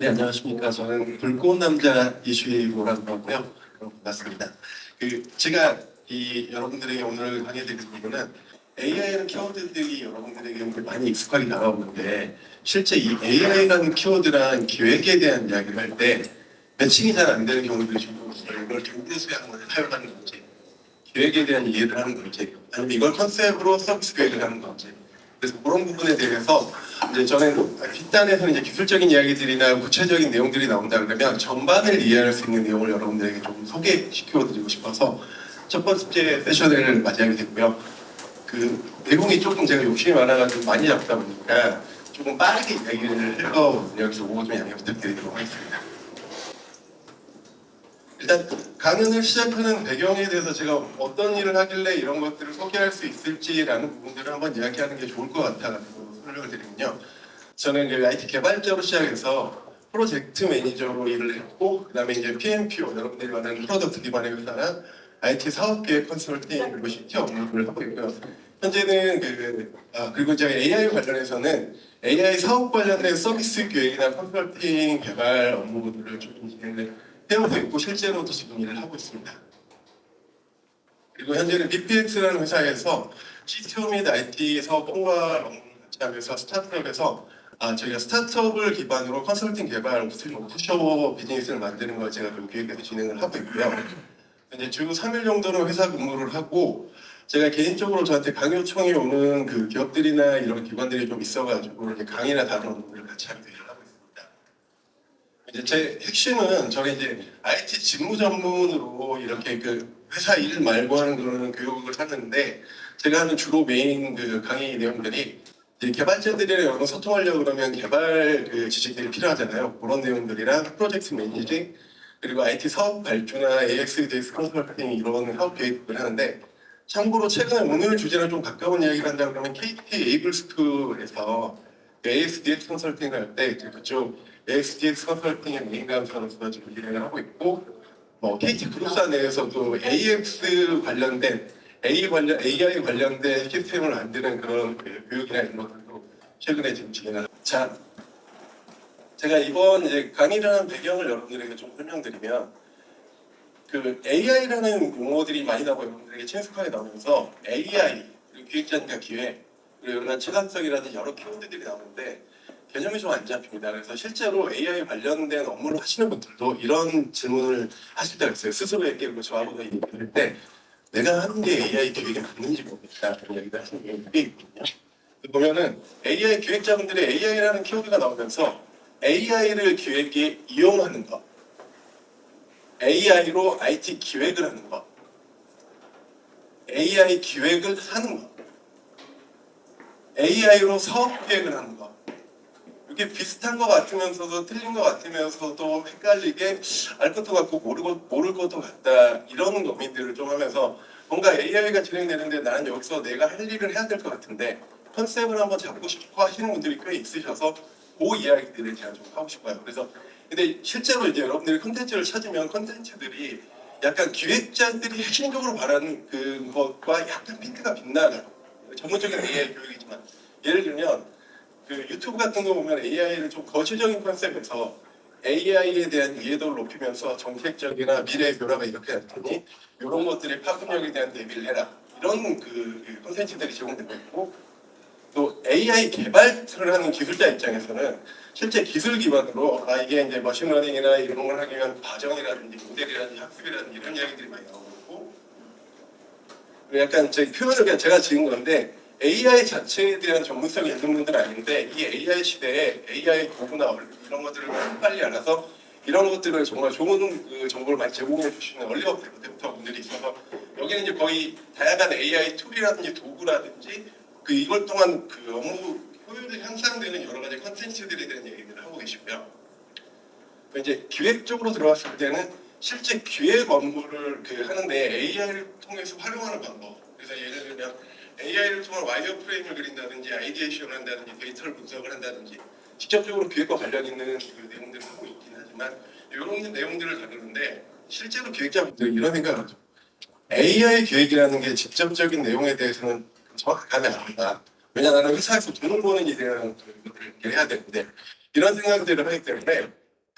네, 안녕하십니까. 저는 불꽃 남자 이슈이고라고 하고요. 반갑습니다. 제가 여러분들에게 오늘 강의드릴 부분은 AI라는 키워드들이 여러분들에게 많이 익숙하게 다가오는데 실제 이 AI라는 키워드랑 기획에 대한 이야기를 할 때 매칭이 잘 안 되는 경우들이 종종 있어요. 이걸 경제 수양을 사용하는 건지, 기획에 대한 이해를 하는 건지, 아니면 이걸 컨셉으로 서비스 계획을 하는 건지. 그래서 그런 부분에 대해서 이제 저는 뒷단에서 이제 기술적인 이야기들이나 구체적인 내용들이 나온다 그러면 전반을 이해할 수 있는 내용을 여러분들에게 좀 소개시켜 드리고 싶어서 첫 번째 세션을 맞이하게 됐고요. 내용이 조금 제가 욕심이 많아가지고 많이 잡다 보니까 조금 빠르게 이야기를 해서 여기서 오고 좀 양해 부탁드리도록 하겠습니다. 일단 강연을 시작하는 배경에 대해서 제가 어떤 일을 하길래 이런 것들을 소개할 수 있을지라는 부분들을 한번 이야기하는 게 좋을 것 같아가지고 설명을 드리면요. 저는 IT 개발자로 시작해서 프로젝트 매니저로 일을 했고, 그 다음에 이제 PMPO, 여러분들이 말하는 프로덕트 기반의 회사나 IT 사업계획 컨설팅 그리고 CTO 업무를 하고 있고요. 현재는 그리고 제가 AI 관련해서는 AI 사업 관련된 서비스 기획이나 컨설팅 개발 업무들을 좀 진행을 해오고 있고 실제로도 지금 일을 하고 있습니다. 그리고 현재는 BPX라는 회사에서 CTO 및 IT 사업 통과 업무를 같이 하면서 스타트업에서 저희가 스타트업을 기반으로 컨설팅 개발 오프쇼 비즈니스를 만드는 걸 제가 좀 기획해서 진행을 하고 있고요. 이제 주 3일 정도는 회사 근무를 하고 제가 개인적으로 저한테 강의 요청이 오는 기업들이나 이런 기관들이 좀 있어가지고 이제 강의나 다른 업무를 같이 하게 일을 하고 있습니다. 이제 제 핵심은 저는 이제 IT 직무 전문으로 이렇게 회사 일 말고 하는 그런 교육을 하는데 제가 하는 주로 메인 강의 내용들이 이제 개발자들이랑 여러 소통하려고 그러면 개발 지식들이 필요하잖아요. 그런 내용들이랑 프로젝트 매니징 그리고 IT 사업 발주나 AX/DX 컨설팅 이런 사업 계획을 하는데 참고로 최근에 오늘 주제랑 좀 가까운 이야기를 한다 그러면 KT 에이블스쿨에서 AX/DX 컨설팅을 할 때 그쪽 AX/DX 컨설팅의 메인 강사로서 지금 진행을 하고 있고 KT 그룹사 내에서도 AX 관련된 AI 관련된 시스템을 만드는 그런 교육이나 이런 것들도 최근에 지금 진행을 합니다. 자, 제가 이번 이제 강의를 하는 배경을 여러분들에게 좀 설명드리면 AI라는 용어들이 많이 나오고 여러분들에게 친숙하게 나오면서 AI 그리고 기획자니까 기획 그리고 여러 최단성이라는 여러 키워드들이 나오는데 개념이 좀 안 잡힙니다. 그래서 실제로 AI 관련된 업무를 하시는 분들도 이런 질문을 하실 때가 있어요. 스스로에게 그리고 저하고도 얘기할 때 내가 하는 게 AI 기획이 맞는지 모르겠다 그런 이야기를 하시는 분들이 있거든요. 보면은 AI 기획자분들의 AI라는 키워드가 나오면서 AI를 기획에 이용하는 것, AI로 IT 기획을 하는 것, AI 기획을 하는 것, AI로 사업 기획을 하는 것. 이게 비슷한 것 같으면서도 틀린 것 같으면서도 헷갈리게 알 것도 같고 모를 것도 같다 이런 고민들을 좀 하면서 뭔가 AI가 진행되는데 나는 여기서 내가 할 일을 해야 될 것 같은데 컨셉을 한번 잡고 싶어 하시는 분들이 꽤 있으셔서 그 이야기들을 제가 좀 하고 싶어요. 그래서 근데 실제로 이제 여러분들이 컨텐츠를 찾으면 컨텐츠들이 약간 기획자들이 핵심적으로 바라는 것과 약간 핑크가 빗나가요. 전문적인 AI 교육이지만 예를 들면 유튜브 같은 거 보면 AI를 좀 거시적인 컨셉에서 AI에 대한 이해도를 높이면서 정책적이나 미래의 변화가 이렇게 할 테니 이런 것들의 파급력에 대한 대비를 해라 이런 컨텐츠들이 제공되고 있고 또 AI 개발을 하는 기술자 입장에서는 실제 기술 기반으로 이게 이제 머신러닝이나 이런 걸 하기 위한 과정이라든지 모델이라든지 학습이라든지 이런 이야기들이 많이 나오고 있고 약간 제 표현을 그냥 제가 지은 건데 AI 자체에 대한 전문성이 있는 분들은 아닌데 이 AI 시대에 AI 도구나 이런 것들을 빨리 알아서 이런 것들을 정말 좋은 정보를 많이 제공해 주시는 얼리어부터 분들이 있어서 여기는 이제 거의 다양한 AI 툴이라든지 도구라든지 이걸 통한 업무 효율이 향상되는 여러 가지 컨텐츠들에 대한 얘기들을 하고 계시고요. 이제 기획적으로 들어갔을 때는 실제 기획 업무를 하는데 AI를 통해서 활용하는 방법. 그래서 예를 들면 AI를 통한 와이어 프레임을 그린다든지 아이디에이션을 한다든지 데이터를 분석을 한다든지 직접적으로 기획과 관련 있는 내용들을 하고 있긴 하지만 이런 내용들을 다루는데 실제로 기획자분들이 이런 생각을 하죠. AI 기획이라는 게 직접적인 내용에 대해서는 정확하게 안 한다. 왜냐 나는 회사에서 돈을 버는 일이라는 것들을 해야 되는데 이런 생각들을 하기 때문에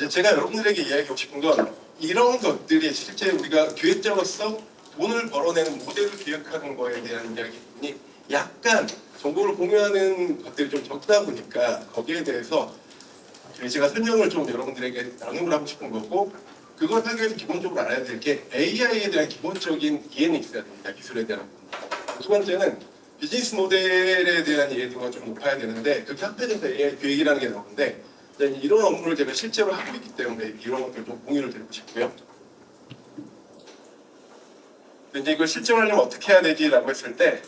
제가 여러분들에게 이야기하고 싶은 건 이런 것들이 실제 우리가 기획자로서 돈을 벌어내는 모델을 기획하는 거에 대한 이야기니 약간 정보를 공유하는 것들이 좀 적다 보니까 거기에 대해서 제가 설명을 좀 여러분들에게 나눔을 하고 싶은 거고, 그걸 하기 위해서 기본적으로 알아야 될 게 AI에 대한 기본적인 이해는 있어야 됩니다. 기술에 대한 부분. 두 번째는 비즈니스 모델에 대한 이해도가 좀 높아야 되는데, 그렇게 합해져서 AI 기획이라는 게 나오는데, 이런 업무를 제가 실제로 하고 있기 때문에 이런 것들 좀 공유를 드리고 싶고요. 근데 이걸 실제로 하려면 어떻게 해야 되지라고 했을 때,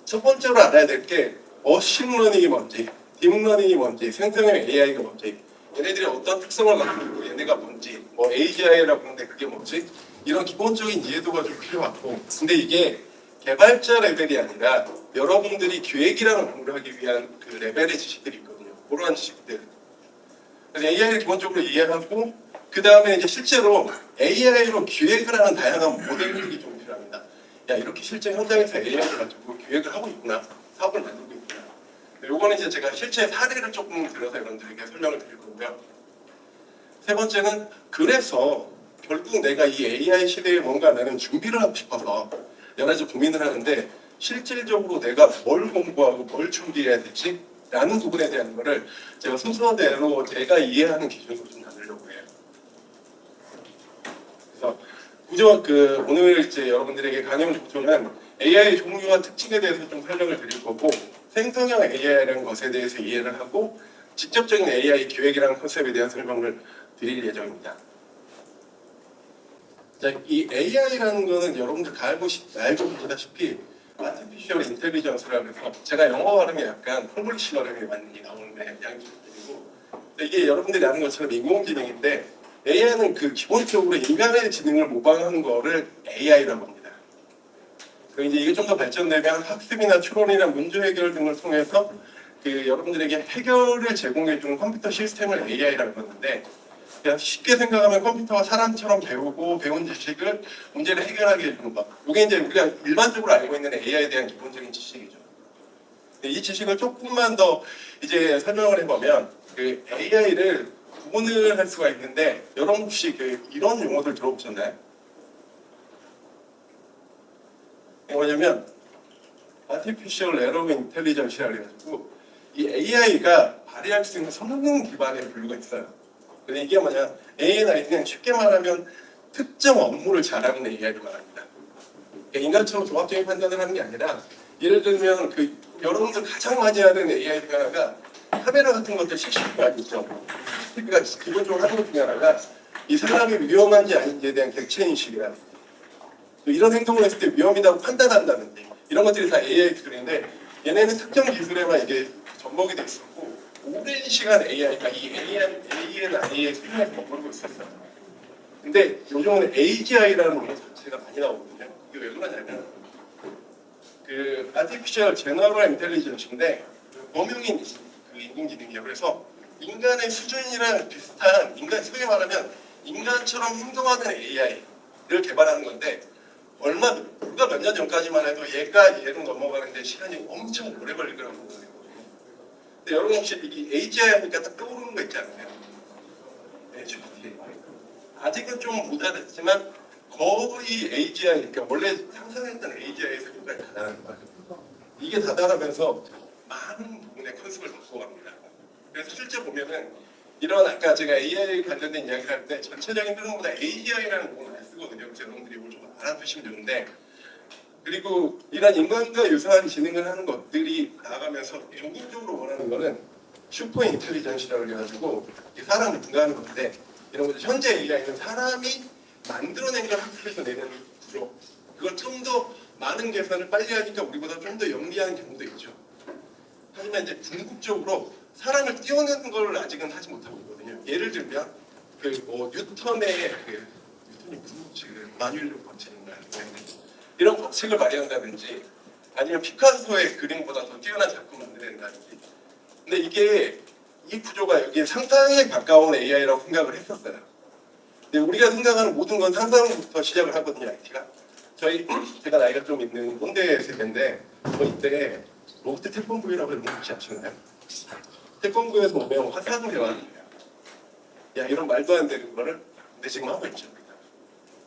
첫 번째로 알아야 될 게 머신러닝이 뭔지, 딥러닝이 뭔지, 생성형 AI가 뭔지, 얘네들이 어떤 특성을 갖고 있고 얘네가 뭔지, 뭐 AGI라고 하는데 그게 뭔지, 이런 기본적인 이해도가 좀 필요하고, 근데 이게 개발자 레벨이 아니라 여러분들이 기획이라는 업무를 하기 위한 그 레벨의 지식들이 있거든요. 그러한 지식들. 그래서 AI를 기본적으로 이해하고, 그 다음에 이제 실제로 AI로 기획을 하는 다양한 모델들이 좀 필요합니다. 야, 이렇게 실제 현장에서 AI를 가지고 기획을 하고 있구나, 사업을 만들고 있구나. 요거는 이제 제가 실제 사례를 조금 들어서 여러분들에게 설명을 드릴 거고요. 세 번째는, 그래서 결국 내가 이 AI 시대에 뭔가 나는 준비를 하고 싶어서 여러 가지 고민을 하는데, 실질적으로 내가 뭘 공부하고 뭘 준비해야 될지 라는 부분에 대한 거를 제가 순서대로 제가 이해하는 기준으로 좀 나누려고 해요. 그래서 구조 오늘 이제 여러분들에게 강연 목표는 AI 종류와 특징에 대해서 좀 설명을 드릴 거고, 생성형 AI라는 것에 대해서 이해를 하고, 직접적인 AI 기획이라는 컨셉에 대한 설명을 드릴 예정입니다. 자, 이 AI라는 거는 여러분들 다 알고 계시다시피 Artificial Intelligence라고 해서, 제가 영어 발음이 약간 콩글리시 발음이 많이 나오는데 양해좀 드리고, 이게 여러분들이 아는 것처럼 인공지능인데, AI는 그 기본적으로 인간의 지능을 모방하는 거를 AI라고 합니다. 그리고 이제 이게 좀 더 발전되면 학습이나 추론이나 문제 해결 등을 통해서 여러분들에게 해결을 제공해주는 컴퓨터 시스템을 AI라고 하는데, 그냥 쉽게 생각하면 컴퓨터가 사람처럼 배우고 배운 지식을 문제를 해결하게 해주는 것. 이게 이제 우리가 일반적으로 알고 있는 AI에 대한 기본적인 지식이죠. 이 지식을 조금만 더 이제 설명을 해보면, AI를 구분을 할 수가 있는데, 여러분 혹시 이런 용어들 들어보셨나요? 뭐냐면 Artificial Narrow Intelligence라고 해가지고, 이 AI가 발휘할 수 있는 성능 기반의 분류가 있어요. 근데 이게 뭐냐, AI는 그냥 쉽게 말하면 특정 업무를 잘하는 AI를 말합니다. 인간처럼 종합적인 판단을 하는 게 아니라, 예를 들면 여러분들 가장 많이 하는 AI 중에 하나가 카메라 같은 것들 CCTV가 있죠. CCTV가 기본적으로 하는 것 중에 하나가 이 사람이 위험한지 아닌지에 대한 객체인식이라, 이런 행동을 했을 때 위험이라고 판단한다든지, 이런 것들이 다 AI 기술인데, 얘네는 특정 기술에만 이게 접목이 돼 있었고, 오랜 시간 AI가 이 ANI의 수준에서 머무르고 있었어요. 근데 요즘은 AGI라는 용어 자체가 많이 나오거든요. 이게 왜 그러냐면, Artificial General Intelligence인데 범용인 인공지능이에요. 그래서 인간의 수준이랑 비슷한, 소위 말하면 인간처럼 행동하는 AI를 개발하는 건데, 불과 몇 년 전까지만 해도 얘가 얘로 넘어가는데 시간이 엄청 오래 걸릴 거라고 보거든요. 근데 여러분 혹시 이 AGI 하니까 딱 떠오르는 거 있지 않나요? 네, GPT. 아직은 좀 모자랐지만 거의 AGI, 그러니까 원래 상상했던 AGI의 수준까지 다다르는 거예요. 이게 다다르면서 많은 부분의 컨셉을 바꿔갑니다. 그래서 실제 보면은 이런, 아까 제가 AI 관련된 이야기를 할 때 전체적인 흐름보다 AGI라는 부분을 많이 쓰거든요. 그래서 여러분들이 이걸 좀 알아두시면 되는데, 그리고 이런 인간과 유사한 지능을 하는 것들이 나아가면서 궁극적으로 원하는 거는 슈퍼 인텔리전시라고 해가지고 사람을 분가하는 건데, 이런 것들 현재 AI는 사람이 만들어낸 걸 학습해서 내는 구조, 그걸 좀 더 많은 계산을 빨리 하니까 우리보다 좀 더 영리한 경우도 있죠. 하지만 이제 궁극적으로 사람을 뛰어내는 걸 아직은 하지 못하고 있거든요. 예를 들면 뉴턴의 뉴턴이 무슨 법칙을 만유인력 법칙인가요? 이런 법칙을 발휘한다든지, 아니면 피카소의 그림보다 더 뛰어난 작품을 만들어낸다든지. 근데 이 구조가 여기 상상에 가까운 AI라고 생각을 했었어요. 근데 우리가 생각하는 모든 건 상상부터 시작을 하거든요, IT가. 제가 나이가 좀 있는 꼰대 세대인데, 이때 로봇 태권브이라고 여러분 혹시 아시나요? 태권브이에서 보면 화상을 대화하는 거예요. 야 이런 말도 안 되는 거를 근데 지금 하고 있죠.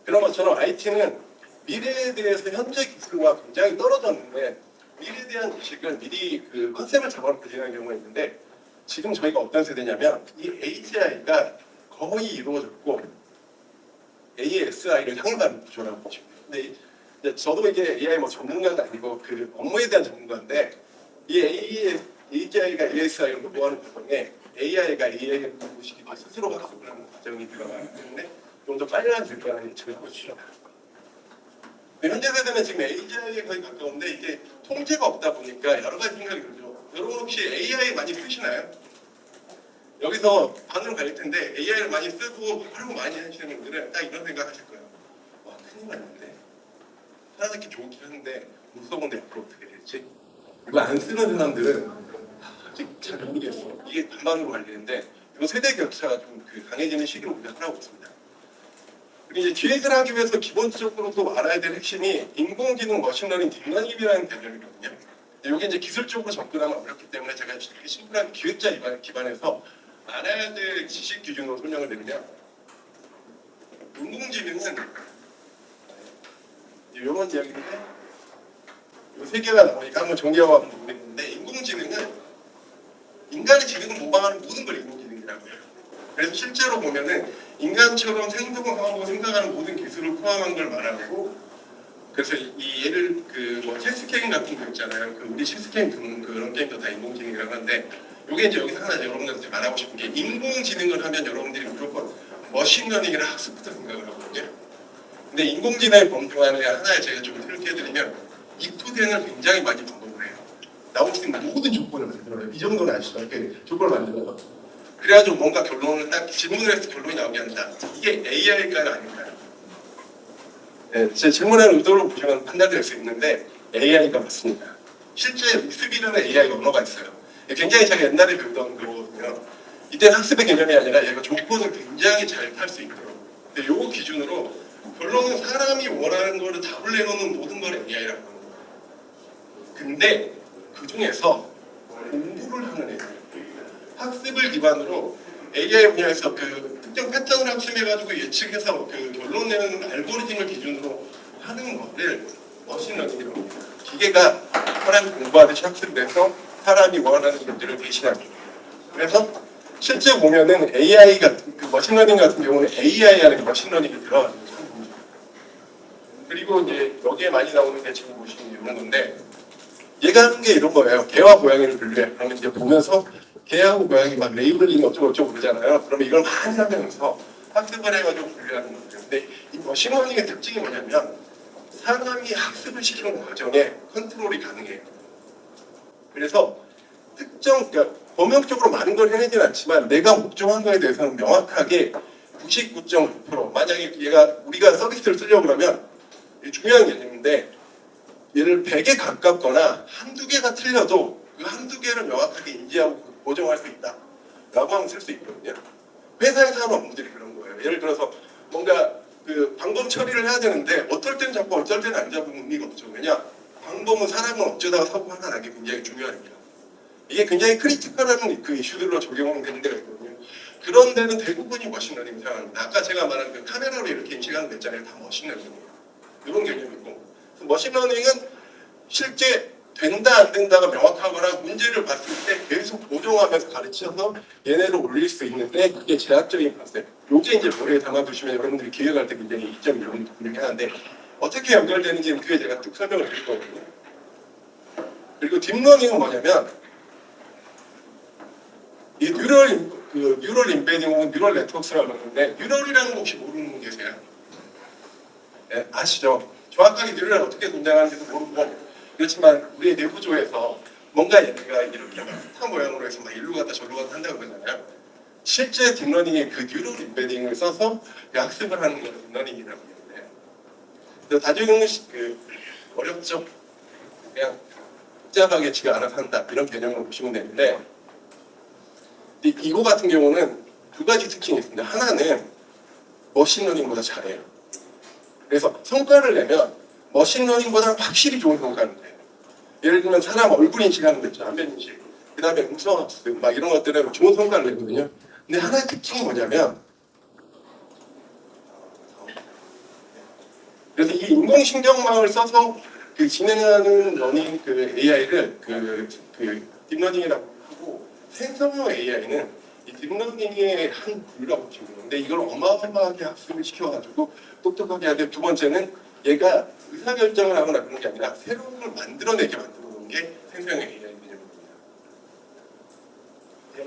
그런 것처럼 IT는 미래에 대해서 현재 기술과 굉장히 떨어졌는데 미래에 대한 지식을 미리 그 컨셉을 잡아놓고 진행하는 경우가 있는데 지금 저희가 어떤 세대냐면 이 AGI가 거의 이루어졌고 ASI를 향유하는 구조라고 보시면 돼요. 근데 이제 저도 이게 AI 뭐 전문가가 아니고 그 업무에 대한 전문가인데 이 AGI가 ASI를 모호하는 과정에 AI가 AI를 공부시키고 스스로 학습을 하는 과정이 들어가기 때문에 좀 더 빨라질 거라는 예측을 하고 있습니다. 현재 세대는 지금 AGI에 거의 가까운데 이게 통제가 없다 보니까 여러 가지 생각이 들죠. 여러분 혹시 AI 많이 쓰시나요? 여기서 반으로 갈릴 텐데 AI를 많이 쓰고 활용 많이 하시는 분들은 딱 이런 생각 하실 거예요. 와 큰일 났는데 살아남기 좋긴 한데 무서운데 앞으로 어떻게 될지 이거 안 쓰는 사람들은 아직 잘 모르겠어. 이게 반반으로 갈리는데 이 세대 격차가 좀 강해지는 시기로 우리가 살아오고 있습니다. 그리고 이제 기획을 하기 위해서 기본적으로 또 알아야 될 핵심이 인공지능 머신러닝 딥러닝이라는 개념이거든요. 이게 이제 기술적으로 접근하면 어렵기 때문에 제가 이렇게 심플한 기획자 기반에서 알아야 될 지식 기준으로 설명을 드리면 인공지능은 이런 이야기인데 이 세 개가 나오니까 한번 정리하고 한번 보겠는데 인공지능은 인간의 지능을 모방하는 모든 걸 인공지능이라고 해요. 그래서 실제로 보면은 인간처럼 생동하고 생각하는 모든 기술을 포함한 걸 말하고 그래서 이 예를 뭐 체스 게임 같은 거 있잖아요. 우리 체스 게임 그런 게임도 다 인공지능이라고 하는데 이게 이제 여기서 하나 여러분들한테 말하고 싶은 게 인공지능을 하면 여러분들이 무조건 머신러닝이나 학습부터 생각을 하거든요. 근데 인공지능의 범주안에 하나에 제가 좀 설명해드리면 이투덴을 굉장히 많이 반복을 해요. 나올 수 있는 모든 조건을 만들어요. 이 정도는 아시죠? 이렇게 조건을 만들어요. 그래가지고 뭔가 결론을 딱 질문을 해서 결론이 나오게 한다. 이게 AI일까요? 아닐까요? 네, 제 질문하는 의도로 보시면 판단될 수 있는데 AI가 맞습니다. 실제 리스비라는 AI 언어가 있어요. 굉장히 제가 옛날에 배우던 거거든요. 이때는 학습의 개념이 아니라 얘가 조건을 굉장히 잘 탈 수 있도록. 근데 요거 기준으로 결론은 사람이 원하는 거를 답을 내놓는 모든 걸 AI라고 하는 거예요. 근데 그 중에서 공부를 하는 애들 학습을 기반으로 AI 분야에서 특정 패턴을 학습해가지고 예측해서 결론 내는 알고리즘을 기준으로 하는 거를 머신러닝이라고 합니다. 기계가 사람이 공부하듯이 학습을 해서 사람이 원하는 것들을 대신하는 거예요. 그래서 실제 보면은 AI 같은 머신러닝 같은 경우는 AI 안에 머신러닝이 들어가는 거죠. 그리고 이제 여기에 많이 나오는 게 지금 보시면 이런 건데 얘가 하는 게 이런 거예요. 개와 고양이를 분류해. 그러면 이제 보면서 개하고 고양이 막 레이블링 어쩌고 그러잖아요. 그러면 이걸 많이 하면서 학습을 해가지고 분류하는 거예요. 근데 이 머신러닝의 특징이 뭐냐면 사람이 학습을 시키는 과정에 컨트롤이 가능해요. 그래서 그러니까 범용적으로 많은 걸 해내지는 않지만 내가 목적한 거에 대해서는 명확하게 99.9% 만약에 우리가 서비스를 쓰려고 그러면 중요한 개념인데 얘를 100에 가깝거나 한두 개가 틀려도 그 한두 개를 명확하게 인지하고 보정할 수 있다 라고 하면 쓸 수 있거든요. 회사에서 하는 업무들이 그런 거예요. 예를 들어서 뭔가 방법 처리를 해야 되는데 어떨 때는 잡고 어떨 때는 안 잡으면 의미가 없죠. 왜냐 방법은 사람은 어쩌다가 사고가 하나 나게 굉장히 중요하니까 이게 굉장히 크리티컬한 이슈들로 적용하는 데가 있거든요. 그런 데는 대부분이 머신러닝 사용합니다. 아까 제가 말한 카메라로 이렇게 인식하는 데 있잖아요. 다 머신러닝이에요. 이런 개념이고 머신러닝은 실제 된다 안 된다가 명확하거나 문제를 봤을 때 계속 보정하면서 가르쳐서 얘네를 올릴 수 있는데 그게 제약적인 컨셉. 요게 이제 머리에 담아두시면 여러분들이 기획할 때 굉장히 이점이 이렇게 하는데 어떻게 연결되는지는 뒤에 제가 쭉 설명을 드릴 거거든요. 그리고 딥러닝은 뭐냐면 이 뉴럴 임베딩 혹은 뉴럴 네트워크라고 하는데 뉴럴이라는 거 혹시 모르는 분 계세요? 네, 아시죠? 정확하게 뉴럴이 어떻게 존재하는지도 모르고 그렇지만 우리의 내부조에서 뭔가 얘가 이렇게 스타 모양으로 해서 막 일로 갔다 저로 갔다 한다고 그러잖아요. 실제 딥러닝의 뉴럴 임베딩을 써서 학습을 하는 걸 딥러닝이라고 하는데 나중에는 어렵죠? 그냥 복잡하게 지가 알아서 한다 이런 개념으로 보시면 되는데 이거 같은 경우는 두 가지 특징이 있습니다. 하나는 머신러닝보다 잘해요. 그래서 성과를 내면 머신러닝보다 확실히 좋은 성과를 내요. 예를 들면 사람 얼굴 인식하는 거 있죠. 안면 인식. 그 다음에 음성 학습 막 이런 것들은 좋은 성과를 내거든요. 근데 하나의 특징이 뭐냐면, 그래서 이 인공신경망을 써서 그 진행하는 러닝 그 AI를 딥러닝이라고 하고, 생성형 AI는 이 딥러닝의 한 부류라고 보시면 돼요. 근데 이걸 어마어마하게 학습을 시켜가지고 똑똑하게 하는데, 두 번째는 얘가 의사결정을 하거나 그런 게 아니라 새로운 걸 만들어내게 만들어 놓은 게 생성형 AI 개념입니다.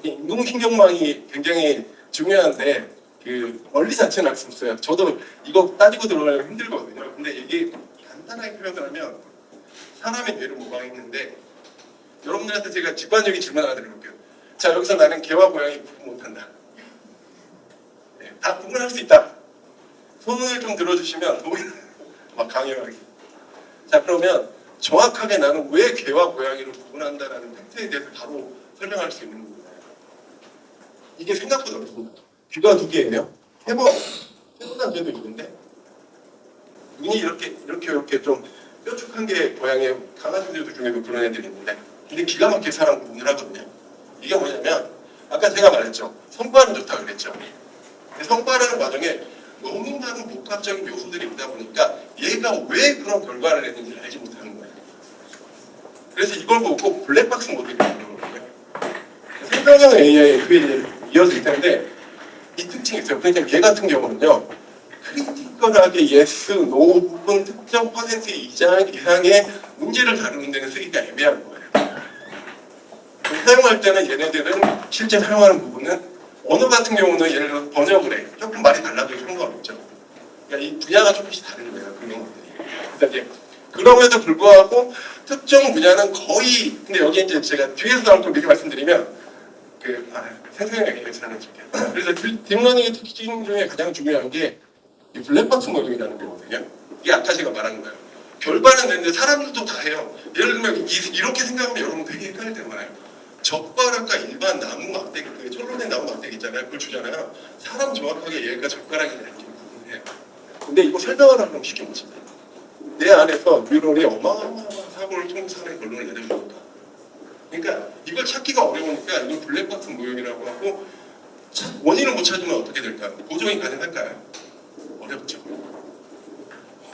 인공신경망이 굉장히 중요한데 그 원리 자체는 알 수 없어요. 저도 이거 따지고 들어가려면 힘들거든요. 근데 이게 간단하게 표현을 하면 사람의 뇌를 모방했는데, 여러분들한테 제가 직관적인 질문 하나 드려볼게요. 자, 여기서 나는 개와 고양이 구분 못한다. 네, 다 구분할 수 있다. 손을 좀 들어주시면 막 강요하게. 자, 그러면 정확하게 나는 왜 개와 고양이를 구분한다라는 팩트에 대해서 바로 설명할 수 있는 거예요. 이게 생각보다 어렵습니다. 귀가 두 개예요. 해보다 죄도 있는데, 눈이 이렇게 좀 뾰족한 게 고양이, 강아지들 중에도 그런 애들이 있는데, 근데 기가 막히게 사람 구분을 하거든요. 이게 뭐냐면, 아까 제가 말했죠. 성과는 좋다 그랬죠. 근데 성과라는 과정에 너무 많은 복합적인 요소들이 있다 보니까 얘가 왜 그런 결과를 냈는지 알지 못하는 거예요. 그래서 이걸 보고 블랙박스 모델이 있는 거예요. 생성형 AI에 그게 이어질 텐데, 이 특징이 있어요. 그러니까 얘 같은 경우는요, 크리티컬하게 yes, no 부분 특정 퍼센트 이상의 문제를 다루는 데는 쓰기가 애매한 거예요. 사용할 때는 얘네들은 실제 사용하는 부분은, 언어 같은 경우는 예를 들어 번역을 해. 조금 말이 달라도 상관없죠. 그러니까 이 분야가 조금씩 다른 거예요. 그런 것들이. 그래서 이제 그럼에도 불구하고 특정 분야는 거의, 근데 여기 이제 제가 뒤에서 나올 거 미리 말씀드리면 생성형 AI를 설명드릴게요. 그래서 딥러닝의 특징 중에 가장 중요한 게 이 블랙박스 모델이라는 거거든요. 이게 아까 제가 말한 거예요. 결과는 되는데 사람들도 다 해요. 예를 들면 이렇게 생각하면 여러분 되게 헷갈릴 때가 많아요. 젓가락과 일반 나무 막대기, 그 철로된 나무 막대기 있잖아요. 그걸 주잖아요. 사람 정확하게 얘가 젓가락이냐 이렇게 구분해요. 근데 이거 설명하라고 하면 쉽게 못 씁니다. 내 안에서 뉴런이 어마어마한 사고를 통해서 하는 결론을 내려주니까. 그러니까 이걸 찾기가 어려우니까 이걸 블랙박스 모형이라고 하고, 원인을 못 찾으면 어떻게 될까요? 보정이 가능할까요? 어렵죠.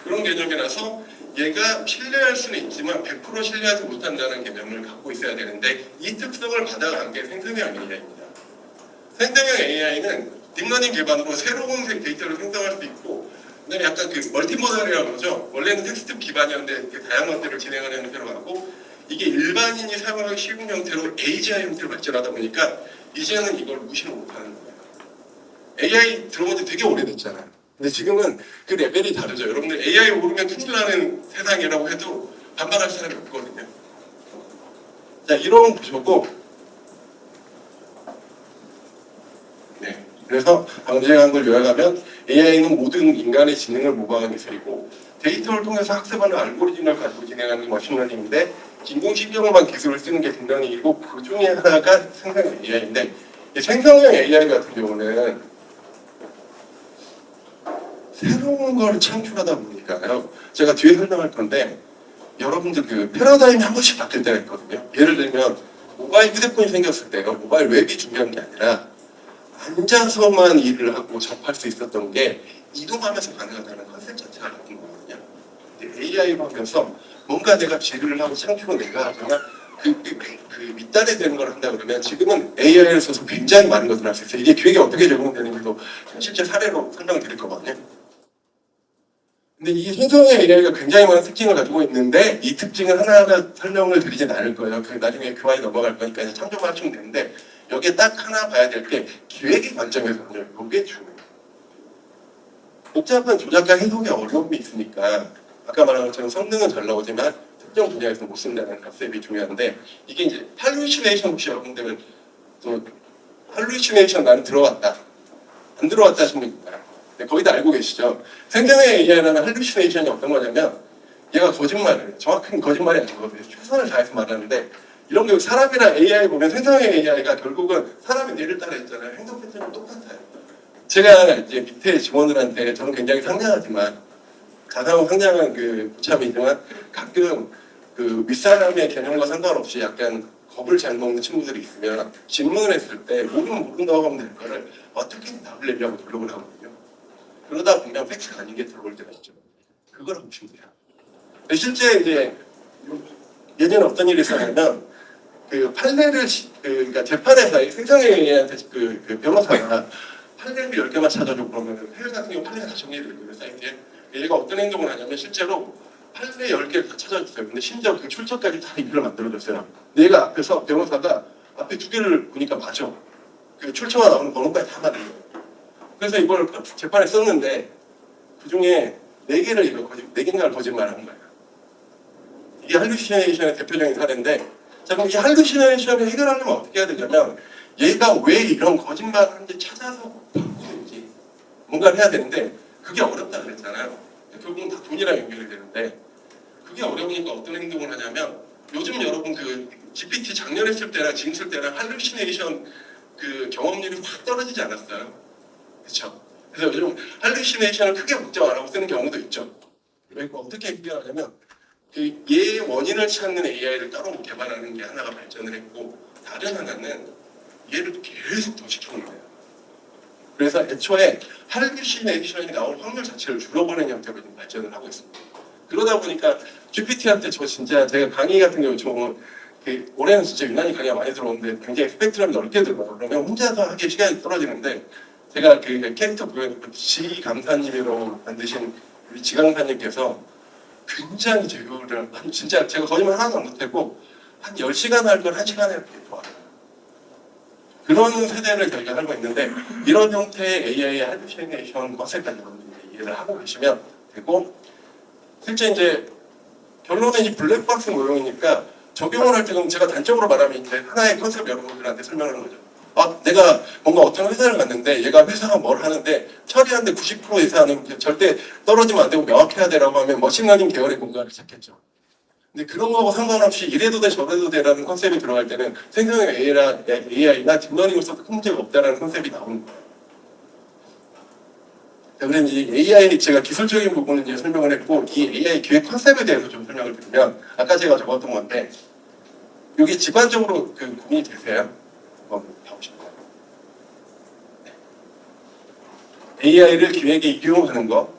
그런 개념이라서 얘가 신뢰할 수는 있지만 100% 신뢰하지 못한다는 개념을 갖고 있어야 되는데, 이 특성을 받아간 게 생성형 AI입니다. 생성형 AI는 딥러닝 기반으로 새로운 데이터를 생성할 수 있고, 그다음에 약간 그 멀티모달이라고 그러죠. 원래는 텍스트 기반이었는데 다양한 것들을 진행하는 형태로 하고, 이게 일반인이 사용하기 쉬운 형태로 AGI 형태로 발전하다 보니까 이제는 이걸 무시를 못하는 거예요. AI 들어본 지 되게 오래됐잖아요. 근데 지금은 그 레벨이 다르죠. 여러분들 AI 모르면 큰일 나는 세상이라고 해도 반발할 사람이 없거든요. 자, 이런 구조고, 네. 그래서 방금 제가 한 걸 요약하면 AI는 모든 인간의 지능을 모방하는 기술이고, 데이터를 통해서 학습하는 알고리즘을 가지고 진행하는 게 머신러닝인데, 인공신경망 기술을 쓰는 게 딥러닝이고, 그 중에 하나가 생성형 AI인데, 생성형 AI 같은 경우는 새로운 걸 창출하다 보니까요. 제가 뒤에 설명할 건데, 여러분들 그 패러다임이 한 번씩 바뀔 때가 있거든요. 예를 들면 모바일 휴대폰이 생겼을 때요. 모바일 웹이 중요한 게 아니라 앉아서만 일을 하고 접할 수 있었던 게 이동하면서 가능하다는 컨셉 자체가 바뀐 거거든요. AI로 하면서 뭔가 내가 지르를 하고 창출을 내가 하거나 그 밑단에 되는 걸 한다 그러면, 지금은 AI를 써서 굉장히 많은 것을 할 수 있어요. 이게 기획에 어떻게 적용되는지도 실제 사례로 설명드릴 거거든요. 근데 이 생성형 AI가 굉장히 많은 특징을 가지고 있는데, 이 특징을 하나하나 설명을 드리진 않을 거예요. 그 나중에 교환이 넘어갈 거니까 이제 참조만 하시면 되는데, 여기에 딱 하나 봐야 될 게 기획의 관점에서는요. 이게 중요해요. 복잡한 조작과 해석의 어려움이 있으니까 아까 말한 것처럼 성능은 잘 나오지만 특정 분야에서 못 쓴다는 컨셉이 중요한데, 이게 이제 할루시네이션, 혹시 여러분들은 또 할루시네이션 나는 들어왔다 안 들어왔다 하시는 분인가요? 네, 거의 다 알고 계시죠? 생성형 AI라는 할루시네이션이 어떤 거냐면, 얘가 거짓말을 해요. 정확한 거짓말이 아니거든요. 최선을 다해서 말하는데, 이런 게 사람이랑 AI 보면 생성형 AI가 결국은 사람의 뇌를 따라 했잖아요. 행동 패턴이 똑같아요. 제가 이제 밑에 직원들한테, 저는 굉장히 상냥하지만 가상으로 상냥한 그 고참이지만, 가끔 그 윗사람의 개념과 상관없이 약간 겁을 잘 먹는 친구들이 있으면 질문을 했을 때 모른다고 하면 될 거를 어떻게든 답을 내려고 노력을 하거든요. 그러다 보면 팩트가 아닌 게 들어올 때가 있죠. 그걸 보시면 돼요. 근데 실제 이제 예전에 어떤 일이 있었냐면 그 판례를 그러니까 재판에서 생성회의한테 그 변호사가 판례를 10개만 찾아줘 그러면 회의 같은 경우 판례가 다 정리되거든요 사이트에. 얘가 어떤 행동을 하냐면 실제로 판례 10개를 다 찾아줬어요. 근데 심지어 그 출처까지 다 인표를 만들어줬어요. 근데 얘가 앞에서 변호사가 앞에 2개를 보니까 맞아. 그 출처가 나오는 번호까지 다 맞는 거예요. 그래서 이걸 재판에 썼는데 그 중에 4개를 이거 4개인가를 거짓말을 한 거예요. 이게 할루시네이션의 대표적인 사례인데, 자 그럼 이 할루시네이션을 해결하려면 어떻게 해야 되냐면 얘가 왜 이런 거짓말을 하는지 찾아서 바꾸든지 뭔가를 해야 되는데 그게 어렵다 그랬잖아요. 결국은 다 돈이랑 연결이 되는데 그게 어려우니까 어떤 행동을 하냐면 요즘 여러분 그 GPT 작년에 쓸 때랑 지금 쓸 때랑 할루시네이션 그 경험률이 확 떨어지지 않았어요. 그렇죠? 그래서 요즘 할루시네이션을 크게 걱정 안 하고 쓰는 경우도 있죠. 그리고 어떻게 해결하냐면 그 얘의 원인을 찾는 AI를 따로 개발하는 게 하나가 발전을 했고 다른 하나는 얘를 계속 더 시키는 거예요. 그래서 애초에 할루시네이션이 나올 확률 자체를 줄여버리는 형태로 좀 발전을 하고 있습니다. 그러다 보니까 GPT한테 저 진짜 제가 강의 같은 경우 올해는 진짜 유난히 강의가 많이 들어오는데 굉장히 스펙트럼이 넓게 들어요. 그러면 혼자서 하기 시간이 떨어지는데 제가 그 캐릭터 보여드린 지감사님으로 만드신 우리 지강사님께서 굉장히 제휴를 진짜 제가 거짓말 하나도 못했고 한 10시간 할 걸 1시간에 이렇게 도와요. 그런 세대를 저희가 살고 있는데 이런 형태의 AI의 할루시네이션 것을까지 여러분들이 이해를 하고 계시면 되고 실제 이제 결론은 이 블랙박스 모형이니까 적용을 할 때 그럼 제가 단적으로 말하면 이제 하나의 컨셉 여러분들한테 설명하는 거죠. 내가 뭔가 어떤 회사를 갔는데 얘가 회사가 뭘 하는데 처리하는데 90% 이상은 절대 떨어지면 안 되고 명확해야 되라고 하면 머신러닝 계열의 공간을 찾겠죠. 근데 그런 거하고 상관없이 이래도 돼 저래도 돼라는 컨셉이 들어갈 때는 생성형 AI나 딥러닝을 써도 큰 문제가 없다라는 컨셉이 나오는 거예요. 그래서 이제 AI 제가 기술적인 부분을 이제 설명을 했고 이 AI 기획 컨셉에 대해서 좀 설명을 드리면 아까 제가 적었던 건데 여기 직관적으로 그 고민이 되세요? 한번 봐보실까요? AI를 기획에 이용하는 거,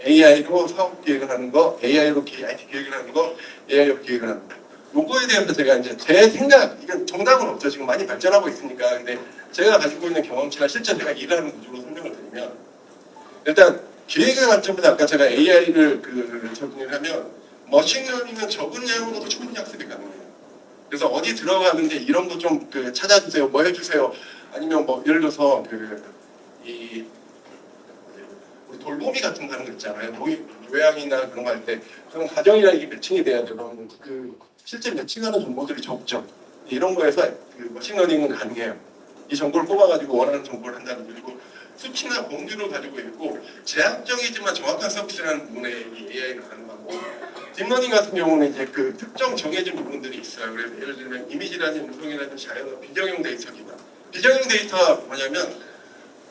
AI로 사업 기획을 하는 거, AI로 IT 기획을 하는 거, AI로 기획을 하는 거. 요거에 대해서 제가 이제 제 생각, 이건 정답은 없죠. 지금 많이 발전하고 있으니까. 근데 제가 가지고 있는 경험치나 실제 제가 일하는 구조로 설명을 드리면 일단 기획의 관점에서 아까 제가 AI를 적용을 하면 머신러닝은 적은 양으로도 충분히 학습이 가능해요. 그래서 어디 들어가는데 이런 거 좀 찾아주세요, 뭐 해주세요. 아니면 뭐 예를 들어서 우리 돌보미 같은 거 하는 거 있잖아요. 요양이나 그런 거 할 때 그런 가정이랑 이게 매칭이 돼야 되면 실제 매칭하는 정보들이 적죠. 이런 거에서 머신러닝은 가능해요. 이 정보를 뽑아가지고 원하는 정보를 한다는 거고 수치나 범주를 가지고 있고 제한적이지만 정확한 서비스라는 부분에 이 AI는 가능하고 딥러닝 같은 경우는 이제 특정 정해진 부분들이 있어요. 그래서 예를 들면 이미지라든지 음성이라든지 자연어 비정형 데이터 기반. 비정형 데이터가 뭐냐면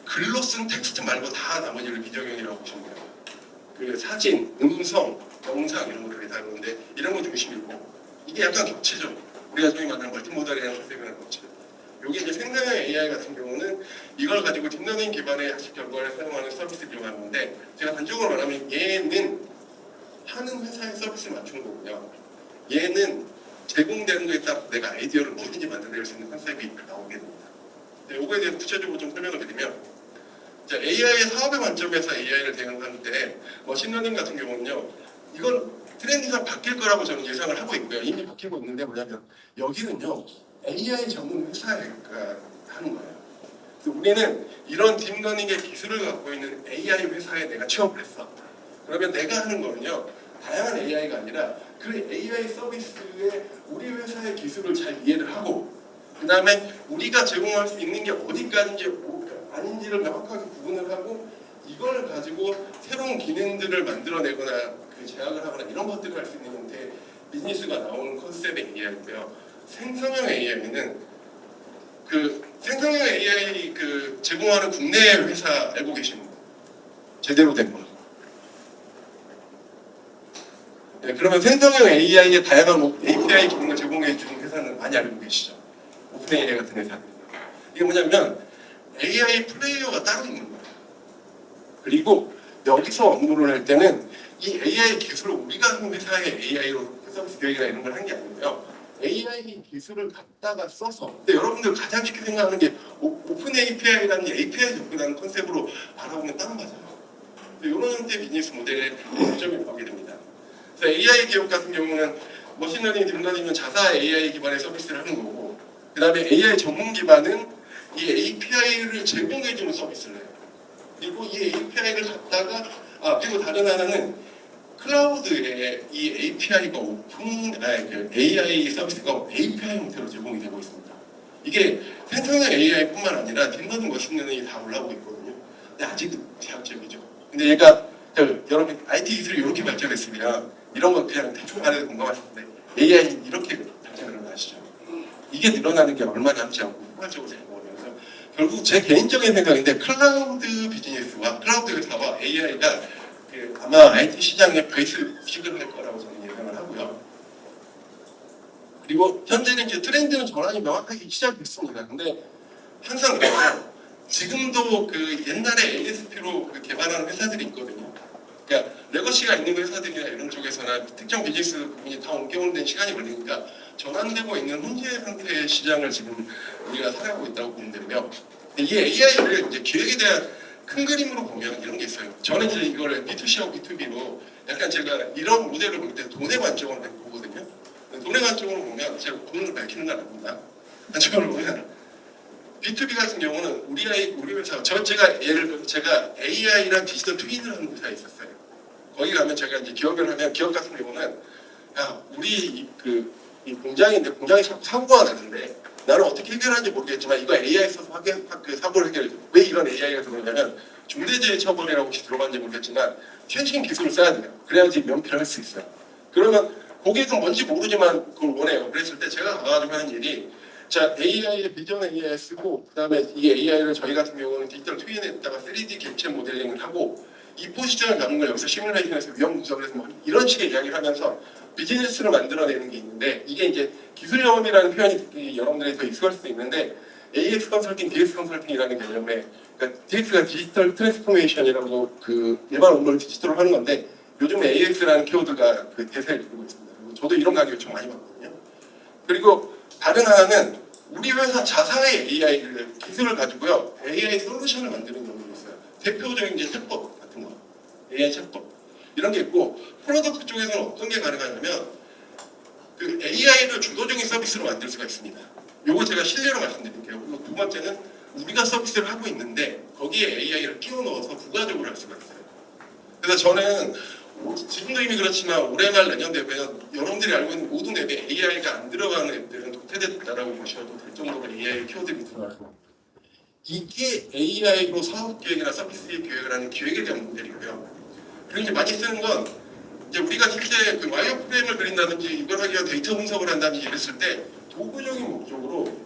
글로 쓴 텍스트 말고 다 나머지를 비정형이라고 보시면 돼요. 사진, 음성, 영상 이런 것들이 다루는데 이런 거 중심이고 이게 약간 겹치죠. 우리가 소위 말하는 멀티모달이라는 컨셉이라는 겹치죠. 여기 이제 생성형 AI 같은 경우는 이걸 가지고 딥러닝 기반의 학습 결과를 사용하는 서비스를 이용하는데 제가 단적으로 말하면 얘는 하는 회사의 서비스에 맞춘 거고요. 얘는 제공되는 거에 따라 내가 아이디어를 뭐든지 만들어낼 수 있는 컨셉이 나오게 됩니다. 이거에 대해서 구체적으로 좀 설명을 드리면 AI의 사업의 관점에서 AI를 대응할 때 머신러닝 같은 경우는요. 이건 트렌드가 바뀔 거라고 저는 예상을 하고 있고요. 이미 바뀌고 있는데 뭐냐면 여기는요. AI 전문 회사가 하는 거예요. 그래서 우리는 이런 딥러닝의 기술을 갖고 있는 AI 회사에 내가 취업을 했어. 그러면 내가 하는 거는요. 다양한 AI가 아니라 그 AI 서비스에 우리 회사의 기술을 잘 이해를 하고 그 다음에 우리가 제공할 수 있는 게 어디까지인지 아닌지를 명확하게 구분을 하고 이걸 가지고 새로운 기능들을 만들어내거나 제약을 하거나 이런 것들을 할 수 있는 형태의 비즈니스가 나오는 컨셉의 AI고요. 생성형 AI는 생성형 AI 제공하는 국내 회사 알고 계십니까? 제대로 된 거. 네, 그러면 생성형 AI의 다양한 API 기능을 제공해 주는 회사는 많이 알고 계시죠? 오픈 AI 같은 회사. 이게 뭐냐면 AI 플레이어가 따로 있는 거예요. 그리고 여기서 업무를 할 때는 이 AI 기술을 우리가 하는 회사의 AI로 서비스 계획이나 이런 걸 한 게 아니고요. AI 기술을 갖다가 써서, 근데 여러분들 가장 쉽게 생각하는 게 오픈 API라는 API 접근하는 컨셉으로 바라보면 딱 맞아요. 이런 형태의 비즈니스 모델의 점이 나오게 됩니다. 그래서 AI 기업 같은 경우는 머신러닝, 딥러닝은 자사 AI 기반의 서비스를 하는 거고, 그 다음에 AI 전문 기반은 이 API를 제공해주는 서비스를 해요. 그리고 이 API를 갖다가 그리고 다른 하나는 클라우드에 이 API가 AI 서비스가 API 형태로 제공이 되고 있습니다. 이게 생성형 AI뿐만 아니라 딥러닝, 머신러닝이 다 올라오고 있거든요. 근데 아직도 제한적이죠. 근데 얘가 여러분 IT 기술이 이렇게 발전했으면 이런 거 그냥 대충 말해도 공감하실 텐데 AI 이렇게 발전을 하시죠. 이게 늘어나는 게 얼마 남지 않고 포괄적으로 잘 먹으면서 결국 제 개인적인 생각인데 클라우드 비즈니스와 클라우드 회사와 AI가 아마 IT 시장의 베이스 식을 할 거라고 저는 예상을 하고요. 그리고 현재는 이제 트렌드는 전환이 명확하게 시작됐습니다. 근데 항상 그래요. 지금도 그 옛날에 ASP로 개발하는 회사들이 있거든요. 그러니까 레거시가 있는 회사들이나 이런 쪽에서나 특정 비즈니스 부분이 다 옮겨오는 데는 시간이 걸리니까 전환되고 있는 현재 상태의 시장을 지금 우리가 살아가고 있다고 보면 되고요. 이 AI를 이제 기획에 대한 큰 그림으로 보면 이런 게 있어요. 저는 이제 이걸 B2C하고 B2B로 약간 제가 이런 모델을 볼 때 돈의 관점으로 보거든요. 돈의 관점으로 보면 제가 돈을 밝히는 건 아닙니다. 관점으로 보면 B2B 같은 경우는 우리 회사, 제가 예를 들어 제가 AI랑 디지털 트윈을 하는 회사에 있었어요. 거기 가면 제가 이제 기업을 하면 기업 같은 경우는 우리 이 공장인데 공장이 자꾸 사고가 나는데 나는 어떻게 해결하는지 모르겠지만 이거 AI 써서 그 사고를 해결해줘. 왜 이런 AI가 들어오냐면 중대재해처벌이라고 혹시 들어봤는지 모르겠지만 최신 기술을 써야 돼요. 그래야지 면피를 할 수 있어요. 그러면 고객은 뭔지 모르지만 그걸 원해요. 그랬을 때 제가 가가지고 하는 일이 자, AI의 비전 AI 쓰고 그다음에 이 AI를 저희 같은 경우는 디지털 트윈에다가 3D 객체 모델링을 하고 이 포지션을 잡는 걸 여기서 시뮬레이션해서 위험 분석을 해서 뭐 이런 식의 이야기를 하면서 비즈니스를 만들어내는 게 있는데 이게 이제 기술 영업이라는 표현이 여러분들이 더 익숙할 수도 있는데 AX 컨설팅, DX 컨설팅이라는 개념에 그러니까 DX가 디지털 트랜스포메이션이라고 그 일반 업무를 디지털로 하는 건데 요즘에 AX라는 키워드가 그 대세를 이루고 있습니다. 그리고 저도 이런 가격을 좀 많이 받거든요. 그리고 다른 하나는 우리 회사 자사의 AI 기술을 가지고요 AI 솔루션을 만드는 경우도 있어요. 대표적인 게 챗봇 같은 거, AI 챗봇 이런 게 있고 프로덕트 쪽에서는 어떤 게 가능하냐면 그 AI를 주도적인 서비스로 만들 수가 있습니다. 요거 제가 실례로 말씀드릴게요. 그리고 두 번째는 우리가 서비스를 하고 있는데 거기에 AI를 끼워 넣어서 부가적으로 할 수가 있어요. 그래서 저는 지금도 이미 그렇지만 올해 말 내년 되면 여러분들이 알고 있는 모든 앱에 AI가 안 들어가는 앱들은 도태됐다라고 보셔도 될 정도로 AI 키워드가 들어가고 이게 AI로 사업 기획이나 서비스 기획을 하는 기획에 대한 모델이고요. 그리고 이제 많이 쓰는 건 이제 우리가 실제 그 와이어프레임을 그린다든지 이걸 하기 위한 데이터 분석을 한다든지 이랬을 때 도구적인 목적으로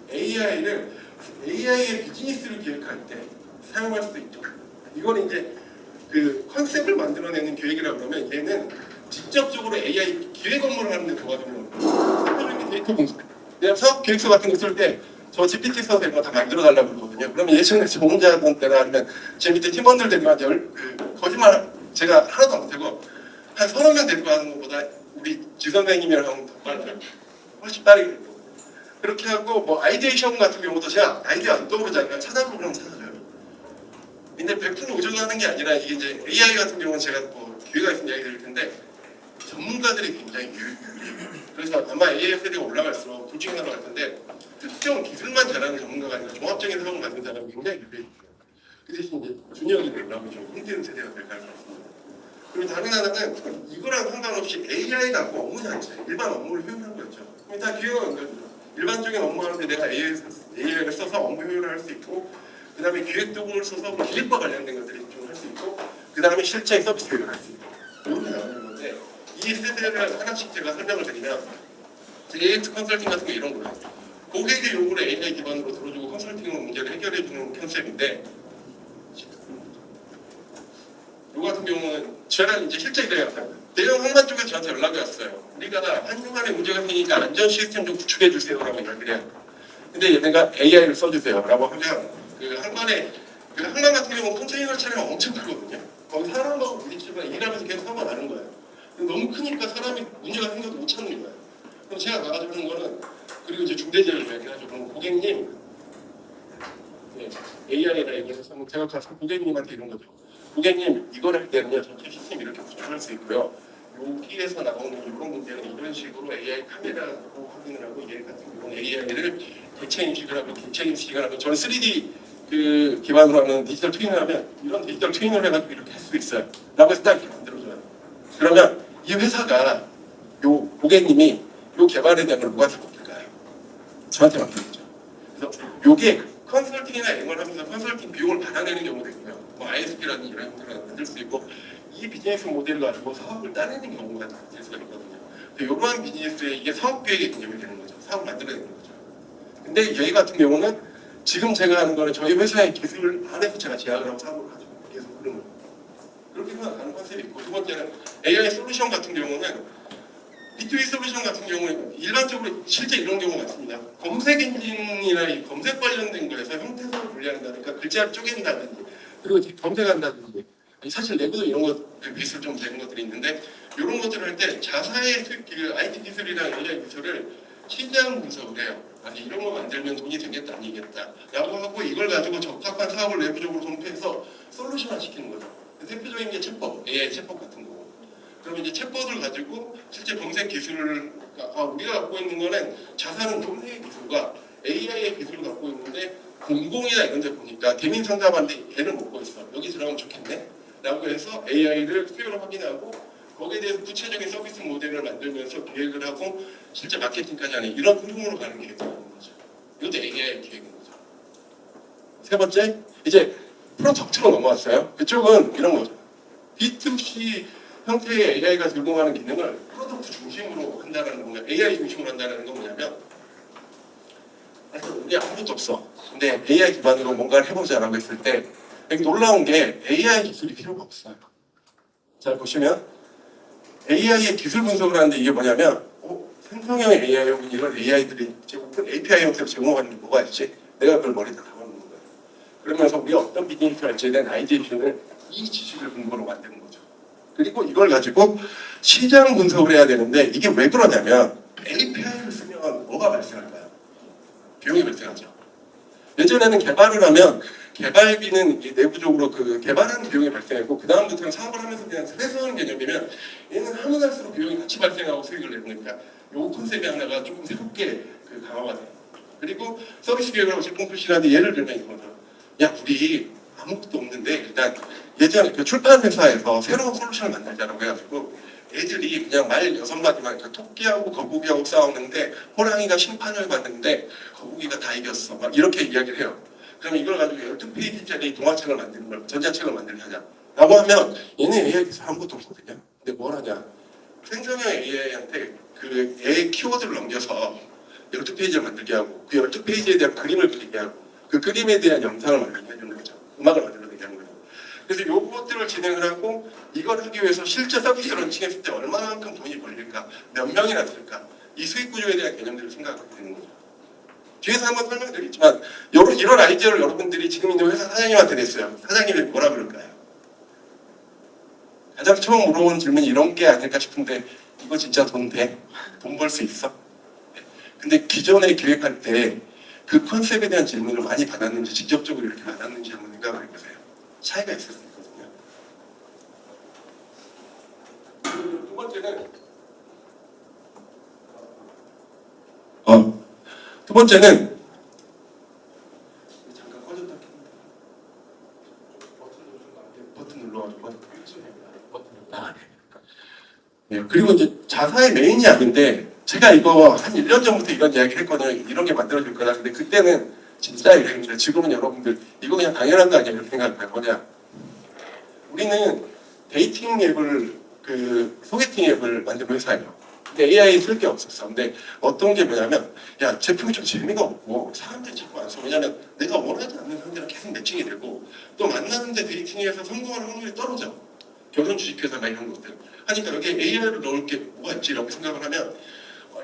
AI의 비즈니스를 기획할 때 사용할 수도 있죠. 이건 이제 그 컨셉을 만들어내는 기획이라고 그러면 얘는 직접적으로 AI 기획 업무를 하는데 도와주는 대표적인 데이터 분석. 내가 사업 기획서 같은 거 쓸 때 저 GPT 써서 이거 다 만들어 달라고 그러거든요. 그러면 예전에 저 혼자던 때나 아니면 제 밑에 팀원들 데리고 한 거짓말 제가 하나도 못하고 한 30명 데리고 하는 것보다 우리 지 선생님이랑 하면 더 빨라요. 훨씬 빠르게 되고. 그렇게 하고 뭐 아이디에이션 같은 경우도 제가 아이디어 안 떠오르잖아요. 찾아보면 찾아줘요. 근데 100% 의존하는 게 아니라 이게 이제 AI 같은 경우는 제가 뭐 기회가 있으면 이야기 드릴 텐데 전문가들이 굉장히 유리해요. 그래서 아마 ASL이 올라갈수록 둘 중에 하나로 갈 텐데 특정 기술만 잘하는 전문가가 아니라 종합적인 사업을 만든 사람이 굉장히 유리해요. 그 대신 이제 준영이 올라오면 좀 힘든 세대가 될 가능성이 있습니다. 그리고 다른 하나는 이거랑 상관없이 AI가 업무 자체, 일반 업무를 효율하는 거죠. 그럼 다 기회가 거죠. 일반적인 업무하는데 내가 AI를 써서 업무 효율을 할 수 있고 그 다음에 기획 도구를 써서 기획과 관련된 것들이 좀 할 수 있고 그 다음에 실제 서비스 효율을 할 수 있고 이렇게 나오는 건데 이 세대를 하나씩 제가 설명을 드리면 AX 컨설팅 같은 게 이런 거예요. 고객의 요구를 AI 기반으로 들어주고 컨설팅으로 문제를 해결해주는 컨셉인데 이 같은 경우는 제가 이제 실제 이래요. 대형 항만 쪽에서 저한테 연락이 왔어요. 우리가 한중간에 문제가 생기니까 안전 시스템 좀 구축해 주세요라고 이야기를 해요. 근데 얘네가 AI를 써주세요라고 하면 그 항만에 그 항만 같은 경우는 컨테이너 차량 엄청 크거든요. 거기 사람하고 부딪히면 일하면서 계속 사고가 나는 거예요. 너무 크니까 사람이 문제가 생겨도 못 찾는 거예요. 그럼 제가 가가지고 하는 거는 그리고 이제 중대재해를 이야기하죠. 그럼 고객님 네, AI라 이걸 해서 한번 제가 가서 고객님한테 이런 거죠. 고객님 이걸 할 때는요 전체 시스템 이렇게 구축할 수 있고요. 여기에서 나오는 이런 문제는 이런 식으로 AI 카메라로 확인을 하고 얘 같은 경우는 AI를 객체 인식을 하고 객체 인식을 하고 저는 3D 그 기반으로 하는 디지털 트윈을 하면 이런 디지털 트윈을 해가지고 이렇게 할 수 있어요. 라고 해서 딱 이렇게 만들어줘요. 그러면 이 회사가 요 고객님이 요 개발에 대한 걸 누구한테 맡길까요? 저한테 맡기겠죠. 그래서 요게 컨설팅이나 이런 걸 하면서 컨설팅 비용을 받아내는 경우도 있고요. 뭐 ISP라든지 이런 형태로 만들 수 있고 이 비즈니스 모델을 가지고 사업을 따내는 경우가 될 수가 있거든요. 이러한 비즈니스에 이게 사업 계획의 개념이 되는 거죠. 사업을 만들어내는 거죠. 근데 여기 같은 경우는 지금 제가 하는 거는 저희 회사의 기술 안에서 제가 제약을 하고 사업을 가지고 계속 그런 거예요. 그렇게 생각하는 컨셉이 있고 두 번째는 AI 솔루션 같은 경우는 B2B 솔루션 같은 경우는 일반적으로 실제 이런 경우가 많습니다. 검색 엔진이나 이 검색 관련된 거에서 형태성을 분리한다니까 글자를 쪼갠다든지 그리고 검색한다든지 사실 내부도 이런 것 기술 좀 되는 것들이 있는데 이런 것들을 할 때 자사의 그 IT 기술이나 AI 기술을 시장 분석을 해요. 아니 이런 거 만들면 돈이 되겠다 아니겠다 라고 하고 이걸 가지고 적합한 사업을 내부적으로 검토해서 솔루션화 시키는 거죠. 대표적인 게 챗봇, AI 챗봇 같은 거. 그러면 이제 챗봇을 가지고 실제 검색 기술을 우리가 갖고 있는 거는 자사는 검색 기술과 AI의 기술을 갖고 있는데 공공이나 이런 데 보니까 대민 상담하는데 얘는 못 보였어. 여기 들어가면 좋겠네. 라고 해서 AI를 수요를 확인하고 거기에 대해서 구체적인 서비스 모델을 만들면서 기획을 하고 실제 마케팅까지 하는 이런 흐름으로 가는 게 되는 거죠. 이것도 AI 기획인 거죠. 세 번째, 이제 프로덕트로 넘어왔어요. 그쪽은 이런 거죠. B2C 형태의 AI가 제공하는 기능을 프로덕트 중심으로 한다는 거예요. AI 중심으로 한다는 건 뭐냐면 우리 아무것도 없어. 근데 AI 기반으로 뭔가를 해보자라고 했을 때 여기 놀라운 게 AI 기술이 필요가 없어요. 잘 보시면 AI의 기술 분석을 하는데 이게 뭐냐면 생성형 AI 혹은 이런 AI들이 오픈 API 형태로 제공하는 게 뭐가 있지? 내가 그걸 머리에 다 담아놓는 거예요. 그러면서 우리가 어떤 비즈니스를 할지에 대한 아이디어를 이 지식을 근거로 만드는 거죠. 그리고 이걸 가지고 시장 분석을 해야 되는데 이게 왜 그러냐면 API를 쓰면 뭐가 발생할까요? 비용이 발생하죠. 예전에는 개발을 하면 개발비는 내부적으로 그 개발하는 비용이 발생했고 그 다음부터는 사업을 하면서 그냥 회수하는 개념이면 얘는 하면 할수록 비용이 같이 발생하고 수익을 내는 거니까 요 컨셉이 하나가 조금 새롭게 그 강화가 돼요. 그리고 서비스 계획을 하고 제품 표시라는데 예를 들면 이거죠. 야 우리 아무것도 없는데 일단 예전에 그 출판 회사에서 새로운 솔루션을 만들자라고 해가지고 애들이 그냥 말 6마디만 그러니까 토끼하고 거북이하고 싸우는데 호랑이가 심판을 받는데 거북이가 다 이겼어 막 이렇게 이야기를 해요. 그러면 이걸 가지고 12페이지짜리 동화책을 만드는 걸 전자책을 만들게 하자 라고 하면 얘네 AI 기술 아무것도 없거든요. 근데 뭘 하냐 생성형 AI한테 그 AI 키워드를 넘겨서 12페이지를 만들게 하고 그 12페이지에 대한 그림을 그리게 하고 그 그림에 대한 영상을 만들게 해주는 거죠. 음악을 만들어내게 하는 거죠. 그래서 요것들을 진행을 하고 이걸 하기 위해서 실제 서비스 런칭했을 때 얼마만큼 돈이 벌릴까 몇 명이나 쓸까 이 수익 구조에 대한 개념들을 생각하게 되는 거죠. 뒤에서 한번 설명드리겠지만 이런 아이디어를 여러분들이 지금 있는 회사 사장님한테 냈어요. 사장님이 뭐라 그럴까요? 가장 처음 물어보는 질문이 이런 게 아닐까 싶은데 이거 진짜 돈 돼? 돈 벌 수 있어? 근데 기존에 기획할 때 그 컨셉에 대한 질문을 많이 받았는지 직접적으로 이렇게 받았는지 한번 생각을 해보세요. 차이가 있을 수 있거든요. 두 번째는 두 번째는 잠깐 꺼졌다 켰는데 버튼 눌러가지고 네, 그리고 이제 자사의 메인이 아닌데 제가 이거 한 1년 전부터 이런 이야기를 했거든요. 이런 게 만들어질 거다. 근데 그때는 진짜 이랬는데 지금은 여러분들 이거 그냥 당연한 거 아니야 이렇게 생각할 거예요. 뭐냐 우리는 데이팅 앱을 소개팅 앱을 만든 회사예요. 근데 AI 쓸 게 없었어. 근데 어떤 게 뭐냐면 야 제품이 좀 재미가 없고 사람들이 자꾸 안 써. 왜냐면 내가 원하지 않는 사람들이랑 계속 매칭이 되고 또 만나는데 데이팅에서 성공하는 확률이 떨어져. 결혼 주식회사나 이런 것들 하니까 여기에 AI를 넣을 게 뭐가 있지라고 생각을 하면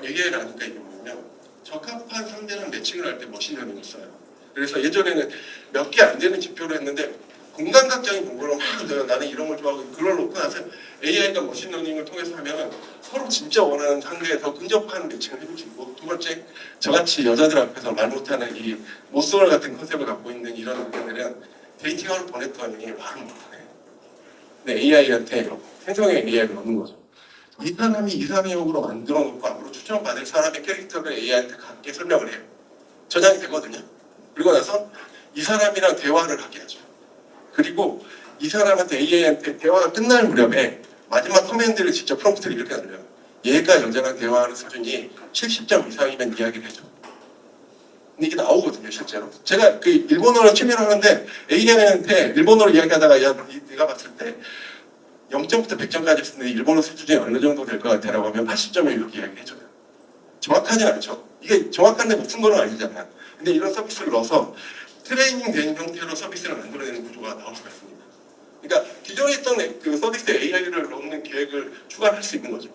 AI를 아니까 이게 뭐냐면 적합한 상대랑 매칭을 할 때 머신러닝을 써요. 그래서 예전에는 몇 개 안 되는 지표를 했는데 공감각적인 공부를 하거든. 나는 이런 걸 좋아하고 그걸 놓고 나서 AI가 머신러닝을 통해서 하면 서로 진짜 원하는 상대에 더 근접한 매칭을 해줄 수 있고, 두 번째 저같이 여자들 앞에서 말 못하는 이 모쏠 같은 컨셉을 갖고 있는 이런 의견들은 데이팅하러 보냈더니 말은 못해. 근데 AI한테 생성의 AI를 넣는 거죠. 이 사람이 이상형으로 만들어 놓고 앞으로 추천받을 사람의 캐릭터를 AI한테 갖게 설명을 해요. 저장이 되거든요. 그리고 나서 이 사람이랑 대화를 하게 하죠. 그리고 이 사람한테 AI한테 대화가 끝날 무렵에 마지막 커맨드를 직접 프롬프트를 이렇게 날려요. 얘가 여자랑 대화하는 수준이 70점 이상이면 이야기를 해줘. 근데 이게 나오거든요, 실제로. 제가 그 일본어를 취미로 하는데 AI한테 일본어로 이야기하다가 야, 네가 봤을 때 0점부터 100점까지 쓰는데 일본어 수준이 어느 정도 될 것 같아라고 하면 80점을 이렇게 이야기해줘요. 정확하진 않죠. 이게 정확한데 무슨 거는 아니잖아요. 근데 이런 서비스를 넣어서 트레이닝 된 형태로 서비스를 만들어내는 구조가 나올 수가 있습니다. 그러니까 기존에 있던 그 서비스에 AI를 넣는 계획을 추가할 수 있는 거죠.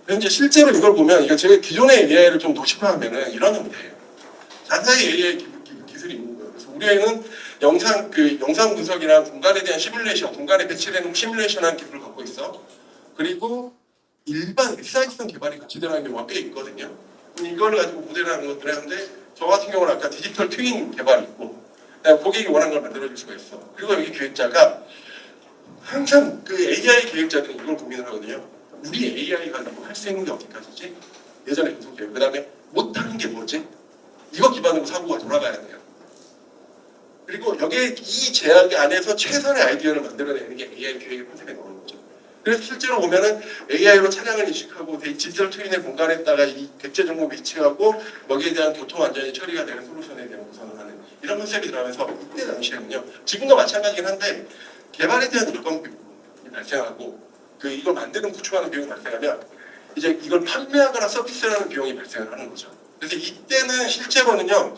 그래서 이제 실제로 이걸 보면 이거 제가 기존의 AI를 좀 도식화하면은 이런 형태예요. 자사의 AI 기술이 있는 거예요. 그래서 우리 애는 영상 분석이랑 공간에 대한 시뮬레이션, 공간에 배치되는 시뮬레이션하는 기술을 갖고 있어. 그리고 일반 일사이성 개발이 같이 들어가는 경우가 꽤 있거든요. 이거를 가지고 모델하는 것들을 하는데 저 같은 경우는 아까 디지털 트윈 개발이 있고 고객이 원하는 걸 만들어줄 수가 있어. 그리고 여기 기획자가 항상 그 AI 기획자들은 이걸 고민을 하거든요. 우리 AI 가지고 할 수 있는 게 어디까지지? 예전에 계속 해요. 그 다음에 못하는 게 뭐지? 이거 기반으로 사고가 돌아가야 돼요. 그리고 여기에 이 제약 안에서 최선의 아이디어를 만들어내는 게 AI 기획의 컨셉에 나오는 거죠. 그래서 실제로 보면은 AI로 차량을 인식하고 디지털 트윈의 공간에다가 이 객체 정보 배치하고 여기에 대한 교통 안전이 처리가 되는 솔루션에 대한 구성을 하는 이런 컨셉이 들어가면서 이때 당시에는요. 지금도 마찬가지긴 한데 개발에 대한 요건이 발생하고 그 이걸 만드는 구축하는 비용이 발생하면 이제 이걸 판매하거나 서비스하는 비용이 발생을 하는 거죠. 그래서 이때는 실제로는요.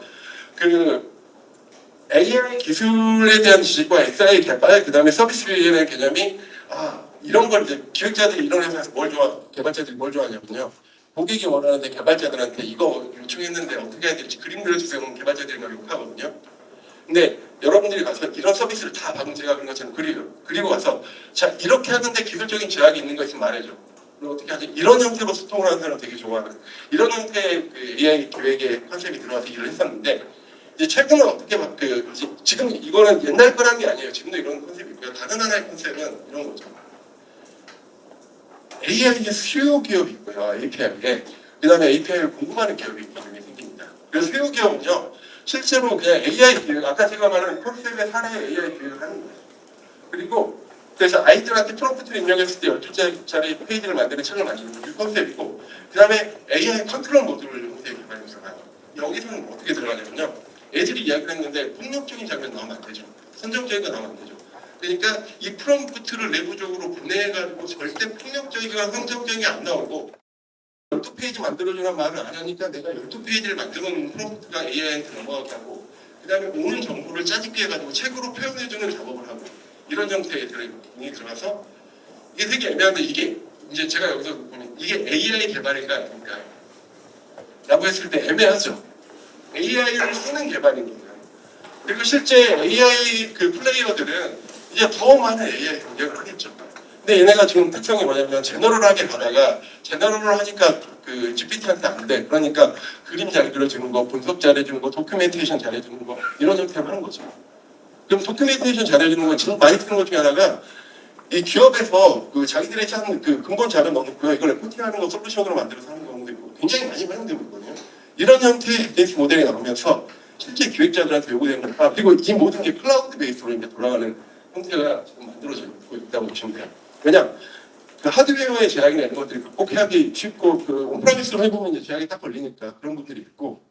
그 AI 기술에 대한 지식과 SI 개발, 그 다음에 서비스에 대한 개념이 이런 걸 이제 기획자들이 이런 회사에서 뭘 좋아, 개발자들이 뭘 좋아하냐면요. 고객이 원하는데 개발자들한테 이거 요청했는데 어떻게 해야 될지 그림 그려주세요. 개발자들이 막 욕하거든요. 근데 여러분들이 가서 이런 서비스를 다 방금 제가 그런 것처럼 그리고 가서 자 이렇게 하는데 기술적인 제약이 있는 거 있으면 말해줘. 그리고 어떻게 하지? 이런 형태로 소통을 하는 사람 되게 좋아하는 이런 형태의 그 AI 기획의 컨셉이 들어와서 일을 했었는데 이제 최근은 어떻게 지금 이거는 옛날 거란 게 아니에요. 지금도 이런 컨셉이 있고요. 다른 하나의 컨셉은 이런 거죠. AI의 수요 기업이 있고요. API에 그 다음에 API를 공급하는 기업이 생깁니다. 그래서 수요 기업은요. 실제로 그냥 AI 기획, 아까 제가 말한 컨셉의 사례 AI 기획을 하는 거예요. 그리고 그래서 아이들한테 프롬프트를 입력했을 때 12자리 페이지를 만드는 책을 만드는 게 컨셉이고 그 다음에 AI 컨트롤 모듈을 형태의 개발이 들어가요. 여기서는 어떻게 들어가냐면요. 애들이 이야기를 했는데 폭력적인 장면 나오면 안 되죠. 선정적인 거 나오면 안 되죠. 그러니까 이 프롬프트를 내부적으로 분해해가지고 절대 폭력적이거나 선정적인 게 안 나오고 12페이지 만들어주는 말을 안 하니까 내가 12페이지를 만들어놓은 프롬프트가 AI한테 넘어가게 하고 그 다음에 오는 정보를 짜집게 해가지고 책으로 표현해주는 작업을 하고 이런 형태의 기능이 들어가서 이게 되게 애매한데 이게 이제 제가 여기서 보면 이게 AI 개발인가 아닌가 라고 했을 때 애매하죠. AI를 쓰는 개발인 거예요. 그리고 실제 AI 그 플레이어들은 이제 더 많은 AI 경쟁을 하겠죠. 근데 얘네가 지금 특성이 뭐냐면 제너럴하게 가다가 제너럴을 하니까 그 GPT한테 안 돼. 그러니까 그림 잘 그려주는 거, 분석 잘해주는 거, 도큐멘테이션 잘해주는 거 이런 형태로 하는 거죠. 그럼 도큐멘테이션 잘해주는 거 지금 많이 쓰는 것 중에 하나가 이 기업에서 그 자기들이 찾는 그 근본 자료 넣고요. 이걸 레포팅하는 거 솔루션으로 만들어서 하는 경우도 있고 굉장히 많이 활용되고 있거든요. 이런 형태의 비즈니스 모델이 나오면서 실제 기획자들한테 요구되는 거 그리고 이 모든 게 클라우드 베이스로 이제 돌아가는 형태가 지금 만들어지고 있다고 보시면 돼요. 왜냐? 그 하드웨어의 제약이나 이런 것들이 극복하기 쉽고 그 온프라미스로 해보면 이제 제약이 딱 걸리니까 그런 것들이 있고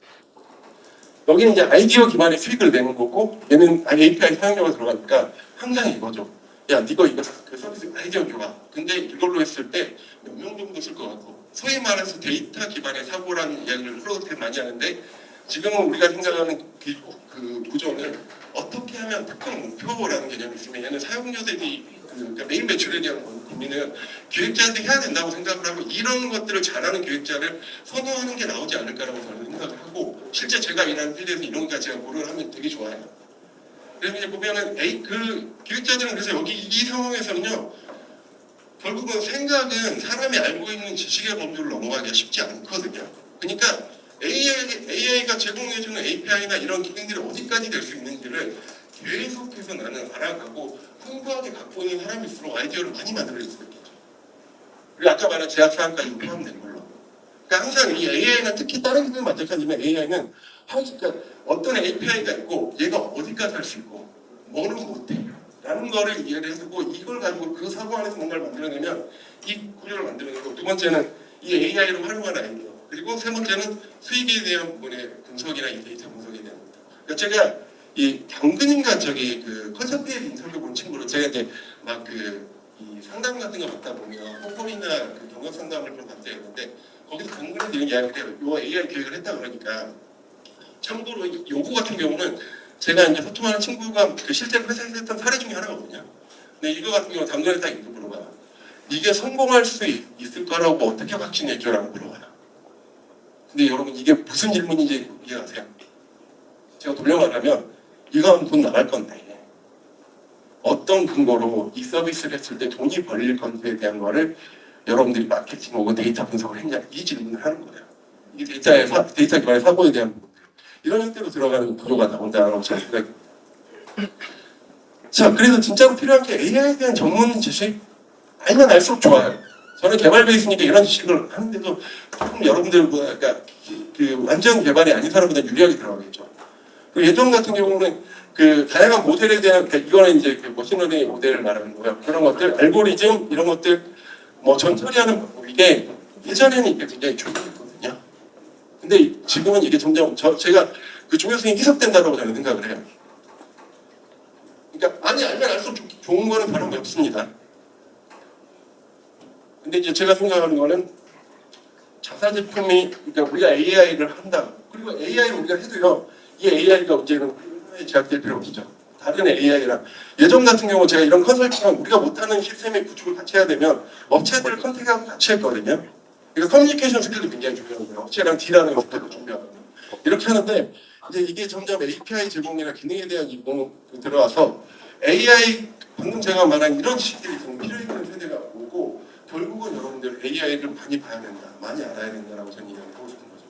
여기는 이제 아이디어 기반의 수익을 내는 거고 얘는 API 사용료가 들어가니까 항상 이거죠. 야, 이거 그 서비스 아이디어 교환. 근데 이걸로 했을 때 몇 명 정도 쓸 것 같고 소위 말해서 데이터 기반의 사고라는 이야기를 프로젝트에 많이 하는데 지금은 우리가 생각하는 그 구조는 어떻게 하면 특정 목표라는 개념이 있으면 얘는 사용료들이 그러니까 메인 매출에 대한 고민은 기획자한테 해야 된다고 생각을 하고 이런 것들을 잘하는 기획자를 선호하는 게 나오지 않을까라고 저는 생각을 하고 실제 제가 일하는 필드에서 이런 것까지 제가 고려를 하면 되게 좋아요. 그래서 이제 보면은 그 기획자들은 그래서 여기 이 상황에서는요 결국은 생각은 사람이 알고 있는 지식의 범주를 넘어가기가 쉽지 않거든요. 그러니까 AI가 제공해주는 API나 이런 기능들이 어디까지 될 수 있는지를 계속해서 나는 알아가고 풍부하게 갖고 있는 사람일수록 아이디어를 많이 만들어낼 수 있겠죠. 그리고 아까 말한 제약사항까지 포함된 걸로. 그러니까 항상 이 AI는 특히 다른 기능을 만족하지만 AI는 그러니까 어떤 API가 있고 얘가 어디까지 할 수 있고 뭐는 못해 라는 거를 이해를 해두고 이걸 가지고 그 사고 안에서 뭔가를 만들어내면 이 구조를 만들어내고 두 번째는 이 AI를 활용한 아이디어 그리고 세 번째는 수익에 대한 부분의 분석이나 이 데이터 분석에 대한 겁니다. 그러니까 제가 이 경근인가 저기 그 컨설팅 인터뷰 본 친구로 제가 이제 막 이 상담 같은 거 받다 보면 호por이나 그 경력 상담을 좀 받게 했는데 거기서 경근에서 이런 이야기를 해요. 요 AI 기획을 했다 그러니까 참고로 요구 같은 경우는 제가 이제 소통하는 친구가 그 실제로 회사에서 했던 사례 중에 하나거든요. 근데 이거 같은 경우 당근에 딱 이렇게 물어봐요. 이게 성공할 수 있을 거라고 어떻게 확신했죠라고 물어봐요. 근데 여러분 이게 무슨 질문인지 이해하세요? 제가 돌려 말하면 이건 돈 나갈 건데 어떤 근거로 이 서비스를 했을 때 돈이 벌릴 건지에 대한 거를 여러분들이 마케팅 혹은 데이터 분석을 했냐 이 질문을 하는 거예요. 이 데이터 기반의 사고에 대한 부분. 이런 형태로 들어가는 구조가 나온다고 저는 생각합니다. 자, 그래서 진짜로 필요한 게 AI에 대한 전문 지식 알면 알수록 좋아요. 저는 개발 베이스니까 이런 지식을 하는데도 조금 여러분들보다 그러니까 그 완전 개발이 아닌 사람보다 유리하게 들어가겠죠. 그리고 예전 같은 경우는 그 다양한 모델에 대한 그러니까 이거는 이제 그 머신러닝 모델을 말하는 거예요. 그런 것들, 알고리즘 이런 것들 뭐 전 처리하는 방법 이게 예전에는 이게 굉장히 중요했거든요. 근데 지금은 이게 점점 제가 그 중요성이 희석된다고 저는 생각을 해요. 그러니까 많이 알면 알수록 좋은 거는 다른 게 없습니다. 근데 이제 제가 생각하는 거는 자사 제품이 그러니까 우리가 AI를 한다. 그리고 AI를 우리가 해도요. 이 AI가 이제는 제약될 필요 없죠. 다른 AI랑 예전 같은 경우 제가 이런 컨설팅은 우리가 못하는 시스템의 구축을 같이 해야 되면 업체들을 컨택하고 같이 했거든요. 그러니까 커뮤니케이션 스킬도 굉장히 중요한 거예요. 업체랑 딜하는 것도 중요하고 이렇게 하는데 이제 이게 점점 API 제공이나 기능에 대한 이공이 들어와서 AI 방금 제가 말한 이런 지식들이 좀 필요했던 세대가 오고 결국은 여러분들 AI를 많이 봐야 된다, 많이 알아야 된다라고 저는 이야기를 하고 싶은 거죠.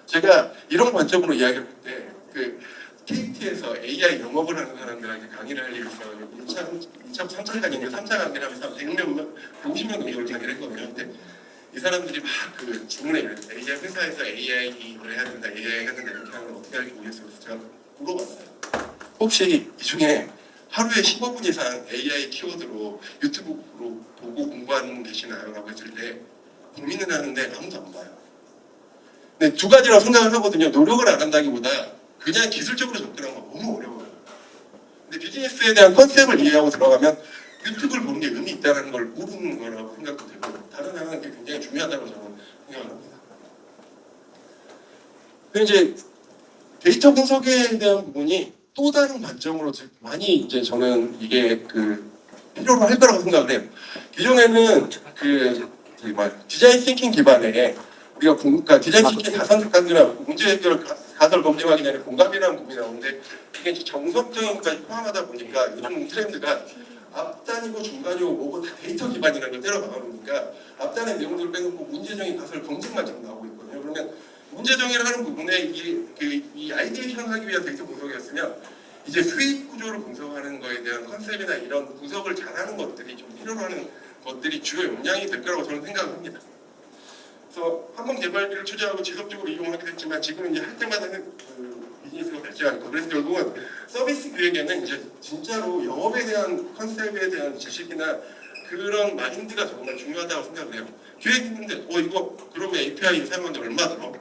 제가 이런 관점으로 이야기를 할 때 그 KT에서 AI 영업을 하는 사람들한테 강의를 할 일이 있어요. 2차, 3차 강의인데 3차 강의를 하면서 100명, 150명 정도 강의를 했거든요. 근데 이 사람들이 막 그 질문에 AI 회사에서 AI를 해야 된다, AI 해야 된다 이렇게 하면 어떻게 할지 모르겠어요. 그래서 제가 물어봤어요. 혹시 이 중에 하루에 15분 이상 AI 키워드로 유튜브로 보고 공부하는 계시나요? 라고 했을 때 고민을 하는데 아무도 안 봐요. 근데 두 가지라고 생각을 하거든요. 노력을 안 한다기보다 그냥 기술적으로 접근하는 건 너무 어려워요. 근데 비즈니스에 대한 컨셉을 이해하고 들어가면 유튜브를 보는 게 의미 있다는 걸 모르는 거라고 생각도 되고 다른 하나는 게 굉장히 중요하다고 저는 생각을 합니다. 근데 이제 데이터 분석에 대한 부분이 또 다른 관점으로 많이 이제 저는 이게 그 필요로 할 거라고 생각을 해요. 기존에는 디자인 띵킹 기반의 우리가 그러니까 디자인 띵킹 가상적 관계나 문제 해결 가설 검증하기 전에 공감이라는 부분이 나오는데 이게 이제 정석적인 것까지 포함하다 보니까 요즘 트렌드가 앞단이고 중간이고 뭐고 다 데이터 기반이라는 걸 때려 박아놓으니까 앞단의 내용들을 빼놓고 문제적인 가설 검증만 지금 나오고 있거든요. 그러면 문제 정의를 하는 부분에 이 아이디에이션 하기 위한 데이터 분석이었으면 이제 수익 구조를 분석하는 거에 대한 컨셉이나 이런 분석을 잘하는 것들이 좀 필요로 하는 것들이 주요 역량이 될 거라고 저는 생각을 합니다. 그래서 항공 개발비를 투자하고 지속적으로 이용하게 됐지만 지금 이제 할 때마다 그 비즈니스가 발전하니까 그래서 결국은 서비스 기획에는 이제 진짜로 영업에 대한 컨셉에 대한 지식이나 그런 마인드가 정말 중요하다고 생각을 해요. 기획했는데 이거 그러면 API 사용하는데 얼마 들어?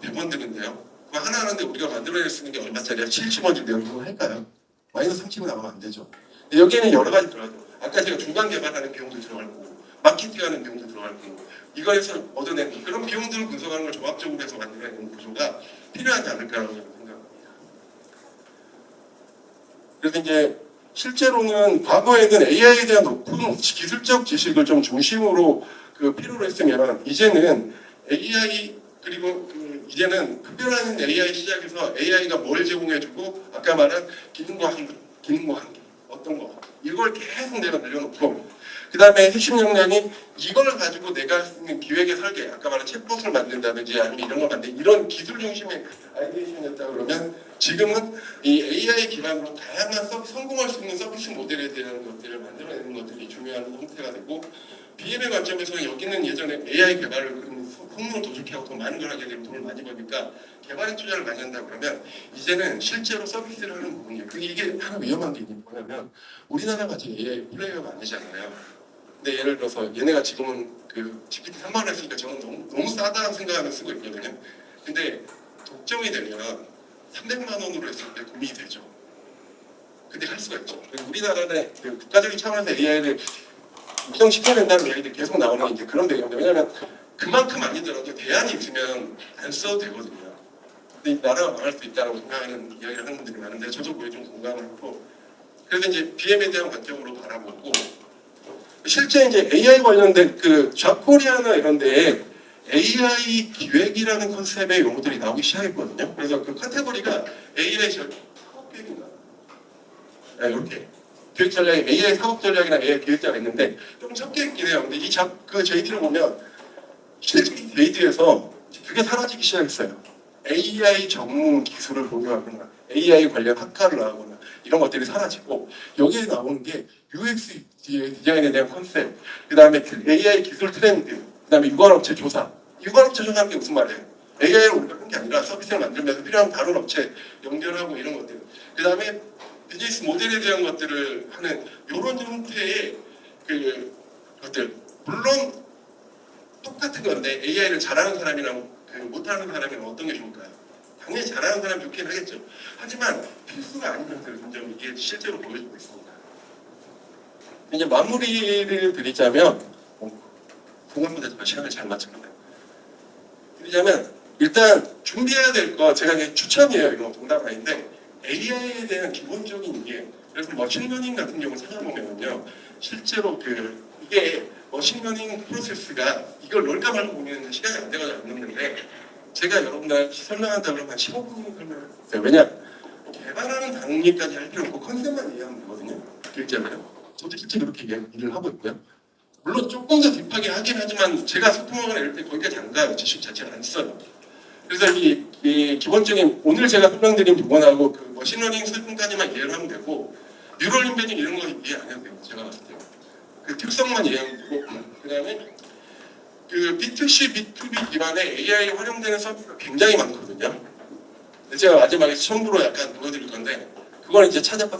100원 드는데요. 그거 하나 하는데 우리가 만들어낼 수 있는 게 얼마짜리야? 70원 주대요. 그거 할까요? 마이너스 30원 나오면 안 되죠. 여기에는 여러 가지 들어가죠. 아까 제가 중간 개발하는 비용도 들어갈 거고 마케팅하는 비용도 들어갈 거고 이거에서 얻어내는 그런 비용들을 분석하는 걸 종합적으로 해서 만들어내는 구조가 필요하지 않을까라고 생각합니다. 그래서 이제 실제로는 과거에는 AI에 대한 높은 기술적 지식을 좀 중심으로 필요로 했으면 이제는 AI 그리고 이제는 특별한 AI 시작해서 AI가 뭘 제공해주고 아까 말한 기능과 한계 어떤 거 이걸 계속 내가 늘려놓고 그 다음에 핵심 역량이 이걸 가지고 내가 할 수 있는 기획의 설계 아까 말한 챗봇을 만든다든지 아니면 이런 걸 만든 이런 기술 중심의 아이디에이션이었다 그러면 지금은 이 AI 기반으로 다양한 성공할 수 있는 서비스 모델에 대한 것들을 만들어내는 것들이 중요한 형태가 되고 BM의 관점에서 여기는 예전에 AI 개발을 성능을 더 좋게 하고 더 많은 걸 하게 되면 돈을 많이 버니까 개발에 투자를 많이 한다 그러면 이제는 실제로 서비스를 하는 부분이에요. 이게 하나 위험한 게 뭐냐면 우리나라가 지금 AI 플레이어가 아니잖아요. 근데 예를 들어서 얘네가 지금은 GPT 3만 원 했으니까 저는 너무 싸다는 생각하면 쓰고 있거든요. 근데 독점이 되면 300만 원으로 했을 때 고민이 되죠. 근데 할 수가 있죠. 우리나라는 국가적인 차원에서 AI를 우정시켜야 된다는 얘기들이 계속 나오는 이제 그런 배경인데 왜냐하면 그만큼 아니더라도 대안이 있으면 안 써도 되거든요. 근데 나라가 망할 수 있다고 생각하는 이야기를 하는 분들이 많은데 저도 그에 좀 공감을 하고 그래서 이제 BM에 대한 관점으로 바라보고 실제 이제 AI 관련된 잡코리아나 이런 데에 AI 기획이라는 컨셉의 용어들이 나오기 시작했거든요. 그래서 그 카테고리가 AI 사업 계획인가? 네, 이렇게 기획 전략이 AI 사업 전략이나 AI 기획자가 있는데 좀 적게 있긴 해요. 근데 그 JD를 보면 실제 JD에서 그게 사라지기 시작했어요. AI 전문 기술을 보유하거나 AI 관련 학과를 나오거나 이런 것들이 사라지고 여기에 나오는 게 UX 디자인에 대한 컨셉, 그 다음에 AI 기술 트렌드, 그 다음에 유관업체 조사. 유관업체 조사하는 게 무슨 말이에요? AI를 우리가 한 게 아니라 서비스를 만들면서 필요한 다른 업체 연결하고 이런 것들. 그 다음에 비즈니스 모델에 대한 것들을 하는 이런 형태의 것들. 물론 똑같은 건데 AI를 잘하는 사람이랑 못하는 사람이랑 어떤 게 좋을까요? 당연히 잘하는 사람이 좋긴 하겠죠. 하지만 필수가 아닌 것들을 점점 이게 실제로 보여주고 있습니다. 이제 마무리를 드리자면 생각보다 제가 시간을 잘 맞췄는데 드리자면 일단 준비해야 될 거 제가 그냥 추천이에요. 이거 정답 아닌데 AI에 대한 기본적인 이해 그래서 머신러닝 같은 경우 찾아보면요 실제로 이게 머신러닝 프로세스가 이걸 넣을까 말까 보면 시간이 안 돼가지고 안 넣는데 제가 여러분들한테 설명한다 그러면 한 15분 설명했어요. 왜냐 개발하는 단계까지 할 필요 없고 컨셉만 이해하면 되거든요. 기획자가요. 저도 실제 그렇게 일을 하고 있고요. 물론 조금 더 딥하게 하긴 하지만 제가 소통하거나 이럴 때 거기까지 안 가요. 지식 자체를 안 써요. 그래서 이 기본적인 오늘 제가 설명드린 부분하고 머신러닝 수준까지만 이해를 하면 되고 뉴럴 인베딩 이런 거 이해 안 해도 돼요. 제가 봤을 때. 특성만 이해하면 되고 그 다음에 B2C, B2B 기반의 AI 활용되는 서비스가 굉장히 많거든요. 제가 마지막에 첨부로 약간 보여드릴 건데 그걸 이제 찾아서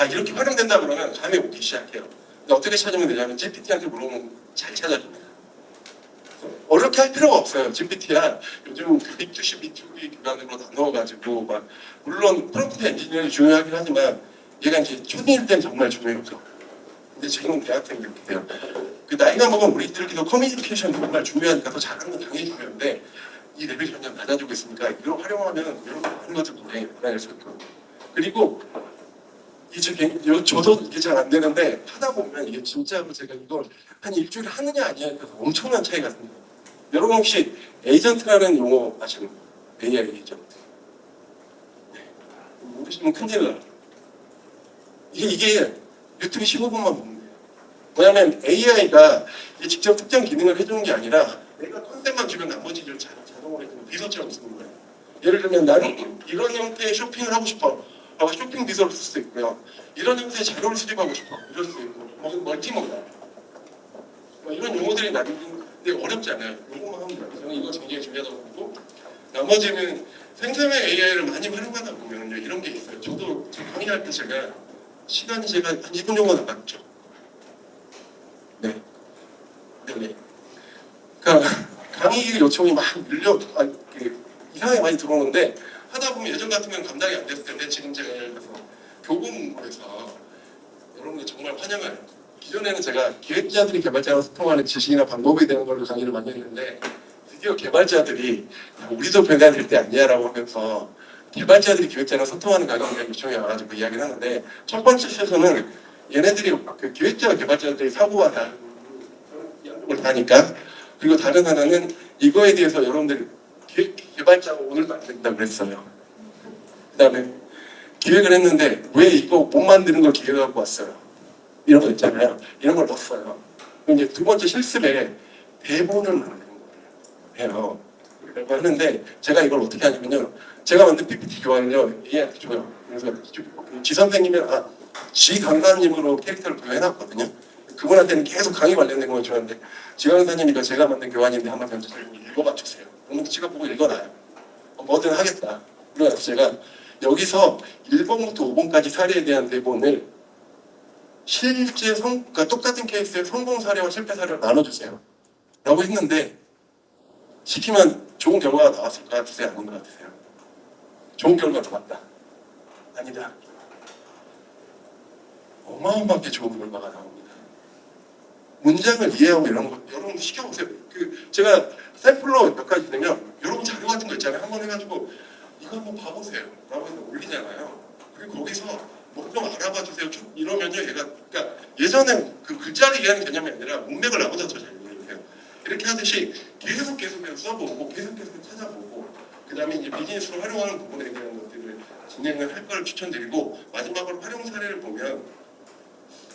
이렇게 활용된다 그러면 감이 오기 시작해요. 근데 어떻게 찾으면 되냐면 GPT한테 물어보면 잘 찾아줍니다. 어렵게 할 필요가 없어요. GPT야 요즘 B2C, B2B 기반으로 나눠가지고 물론 프롬프트 엔지니어링이 중요하긴 하지만 얘가 이제 초딩일 땐 정말 중요해요. 근데 지금은 대학생이 이렇게 돼요. 나이가 먹은 우리들끼리 커뮤니케이션 정말 중요하니까 더 잘하는 건 당연히 중요한데 이 레벨이 점점 낮아지고 있으니까 이걸 활용하면 이런 많은 것들 굉장히 변화할 수 있거든요. 그리고 저도 이게 잘 안 되는데 하다 보면 이게 진짜로 제가 이걸 한 일주일에 하느냐 아니냐에 따라서 엄청난 차이가 있습니다. 여러분 혹시 에이전트라는 용어 아시나요? AI 에이전트. 네. 모르시면 큰일 나요. 이게 유튜브 15분만 보면 돼요. 왜냐하면 AI가 직접 특정 기능을 해주는 게 아니라 내가 컨셉만 주면 나머지를 자동으로 해주는 비서처럼 쓰는 거예요. 예를 들면 나는 이런 형태의 쇼핑을 하고 싶어. 쇼핑 비서를 쓸 수 있고요. 이런 형태의 자료를 수집하고 싶어. 이럴 수 있고 멀티모달. 이런 용어들이 나는데 어렵지 않아요. 요거만 하면 돼요. 저는 이거 굉장히 중요하다고 보고 나머지는 생성의 AI를 많이 활용하다 보면 이런 게 있어요. 저도 강의할 때 시간이 제가 한 2분 정도 남았죠. 네. 그러니까 강의 요청이 막 이상하게 많이 들어오는데 하다 보면 예전 같으면 감당이 안 됐을 텐데 지금 제가 예를 들어서 교보문고에서 여러분들 정말 환영을 기존에는 제가 기획자들이 개발자랑 소통하는 지식이나 방법에 대한 걸로 강의를 많이 했는데 드디어 개발자들이 우리도 변해야 될 때 아니냐라고 하면서 개발자들이 기획자랑 소통하는 과정에 요청이 와가지고 이야기를 하는데, 첫 번째 시에서는 얘네들이 그 기획자와 개발자들이 사고가 다른 양쪽을 다니까. 그리고 다른 하나는 이거에 대해서 여러분들이 개발자가 오늘도 안 된다고 그랬어요. 그다음에 기획을 했는데 왜 이거 못 만드는 걸 기획하고 왔어요? 이런 거 있잖아요. 이런 걸 넣었어요. 그럼 이제 두 번째 실습에 대본을 만드는 거예요. 해요. 그래서 하는데 제가 이걸 어떻게 하냐면요. 제가 만든 PPT 교환을요 얘한테 줘요. 그래서 지 선생님이 지 강사님으로 캐릭터를 부여해놨거든요. 그분한테는 계속 강의 관련된 걸 주는데, 지 강사님이가 제가 만든 교환인데 한번 전체적으로 읽어봐 주세요. 그러면 지가 보고 읽어놔요. 뭐든 하겠다. 그래서 제가 여기서 1번부터 5번까지 사례에 대한 대본을 실제 그러니까 똑같은 케이스의 성공 사례와 실패 사례를 나눠주세요. 라고 했는데, 시키면 좋은 결과가 나왔을 것 같으세요? 아닌 것 같으세요? 좋은 결과가 나왔다. 아니다. 어마어마하게 좋은 결과가 나옵니다. 문장을 이해하고 이런 거 여러분 시켜보세요. 제가 샘플로 몇 가지 드리면 여러분 자료 같은 거 있잖아요. 한번 해가지고 이거 한번 봐보세요 라고 해서 올리잖아요. 그리고 거기서 뭐 좀 알아봐 주세요 이러면요, 얘가 그러니까 예전에 그 글자를 이해하는 개념이 아니라 문맥을 나보다 더 잘 이해해요. 이렇게 하듯이 계속 써보고 계속 찾아보고, 그 다음에 이제 비즈니스로 활용하는 부분에 대한 것들을 진행을 할 걸 추천드리고, 마지막으로 활용 사례를 보면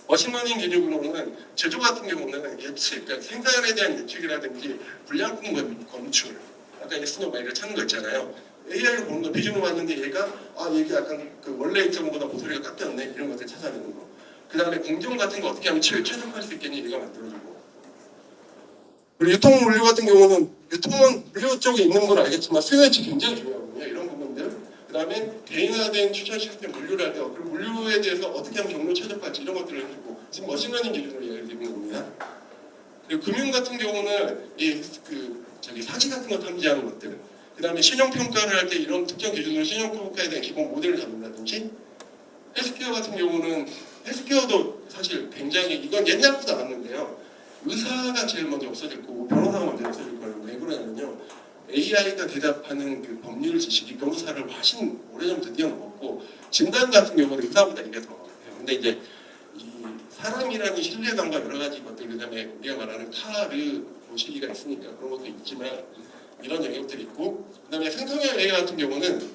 머신러닝 기준으로는 제조 같은 경우는 예측, 그러니까 생산에 대한 예측이라든지 불량품 검출, 아까 S노 마이를 찾는 거 있잖아요. AI를 보는 거 비중을 봤는데 얘가 이게 약간 그 원래 입장보다 모서리가 깎였네, 이런 것들 찾아내는 거. 그 다음에 공정 같은 거 어떻게 하면 최적화할 수 있겠니, 얘가 만들어주고. 그리고 유통 물류 같은 경우는 유통은 물류 쪽에 있는 건 알겠지만 수요 예측 굉장히 중요하거든요. 이런 부분들. 그 다음에 개인화된 추천 시스템 물류를 할 때 그리고 물류에 대해서 어떻게 하면 경로 최적화할지 이런 것들을 해주고, 지금 머신러닝 기준으로 이야기 드리는 겁니다. 그리고 금융 같은 경우는 사기 같은 거 탐지하는 것들, 그 다음에 신용평가를 할 때 이런 특정 기준으로 신용평가에 대한 기본 모델을 잡는다든지, 헬스케어 같은 경우는 헬스케어도 사실 굉장히 이건 옛날부터 나왔는데요. 의사가 제일 먼저 없어질 거고 변호사가 먼저 없어질 거예요. 왜 그러냐면요, AI가 대답하는 그 법률 지식이 변호사를 훨씬 오래전부터 뛰어넘었고, 진단 같은 경우는 의사보다 이게 더 어려워요. 근데 이제 이 사람이라는 신뢰감과 여러 가지 것들, 그다음에 우리가 말하는 카르 시기가 있으니까 그런 것도 있지만 이런 영역들이 있고, 그다음에 생성형 AI 같은 경우는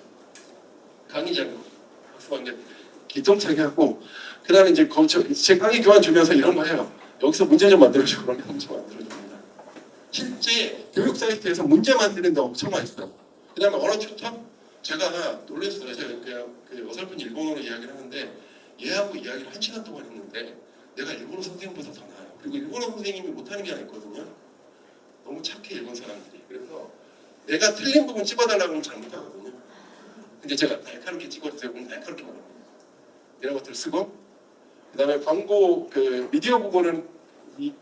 강의 자료 이제 기똥차게 하고, 그다음에 이제 제 강의 교환 주면서 이런 거 해요. 여기서 문제 좀 만들어주고 그러면 문제 만들어줍니다. 실제 교육 사이트에서 문제 만드는 데 엄청 맛있어요. 그다음에 언어 튜터, 제가 놀랐어요. 제가 그냥 어설픈 일본어로 이야기를 하는데 얘하고 이야기를 1시간 동안 했는데 내가 일본어 선생님보다 더 나아요. 그리고 일본어 선생님이 못하는 게 하나 있거든요. 너무 착해, 일본 사람들이. 그래서 내가 틀린 부분 찝어달라고 하면 잘 못하거든요. 근데 제가 날카롭게 찍어주세요. 그럼 날카롭게 말합니다. 이런 것들을 쓰고, 그 다음에 광고 미디어 부분은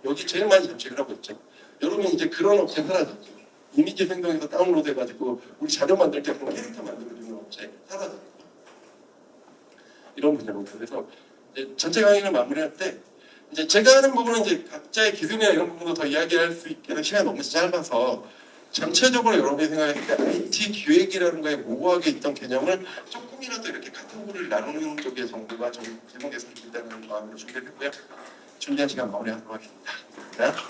여기 제일 많이 잡식을 하고 있죠. 여러분 이제 그런 업체 사라졌죠. 이미지 생성해서 다운로드 해가지고 우리 자료 만들 때 그런 캐릭터 만들어주는 업체 사라졌죠. 이런 분야입니다. 그래서 이제 전체 강의를 마무리할 때 이제 제가 하는 부분은 이제 각자의 기술이나 이런 부분도 더 이야기할 수 있게 시간이 너무 짧아서 전체적으로 여러분이 생각했을 때 IT 기획이라는 거에 모호하게 있던 개념을 조금이라도 이렇게 카테고리를 나누는 쪽의 정보가 좀 제공됐으면 좋겠다는 마음으로 준비를 했고요. 준비한 시간 마무리하도록 하겠습니다. 감사합니다.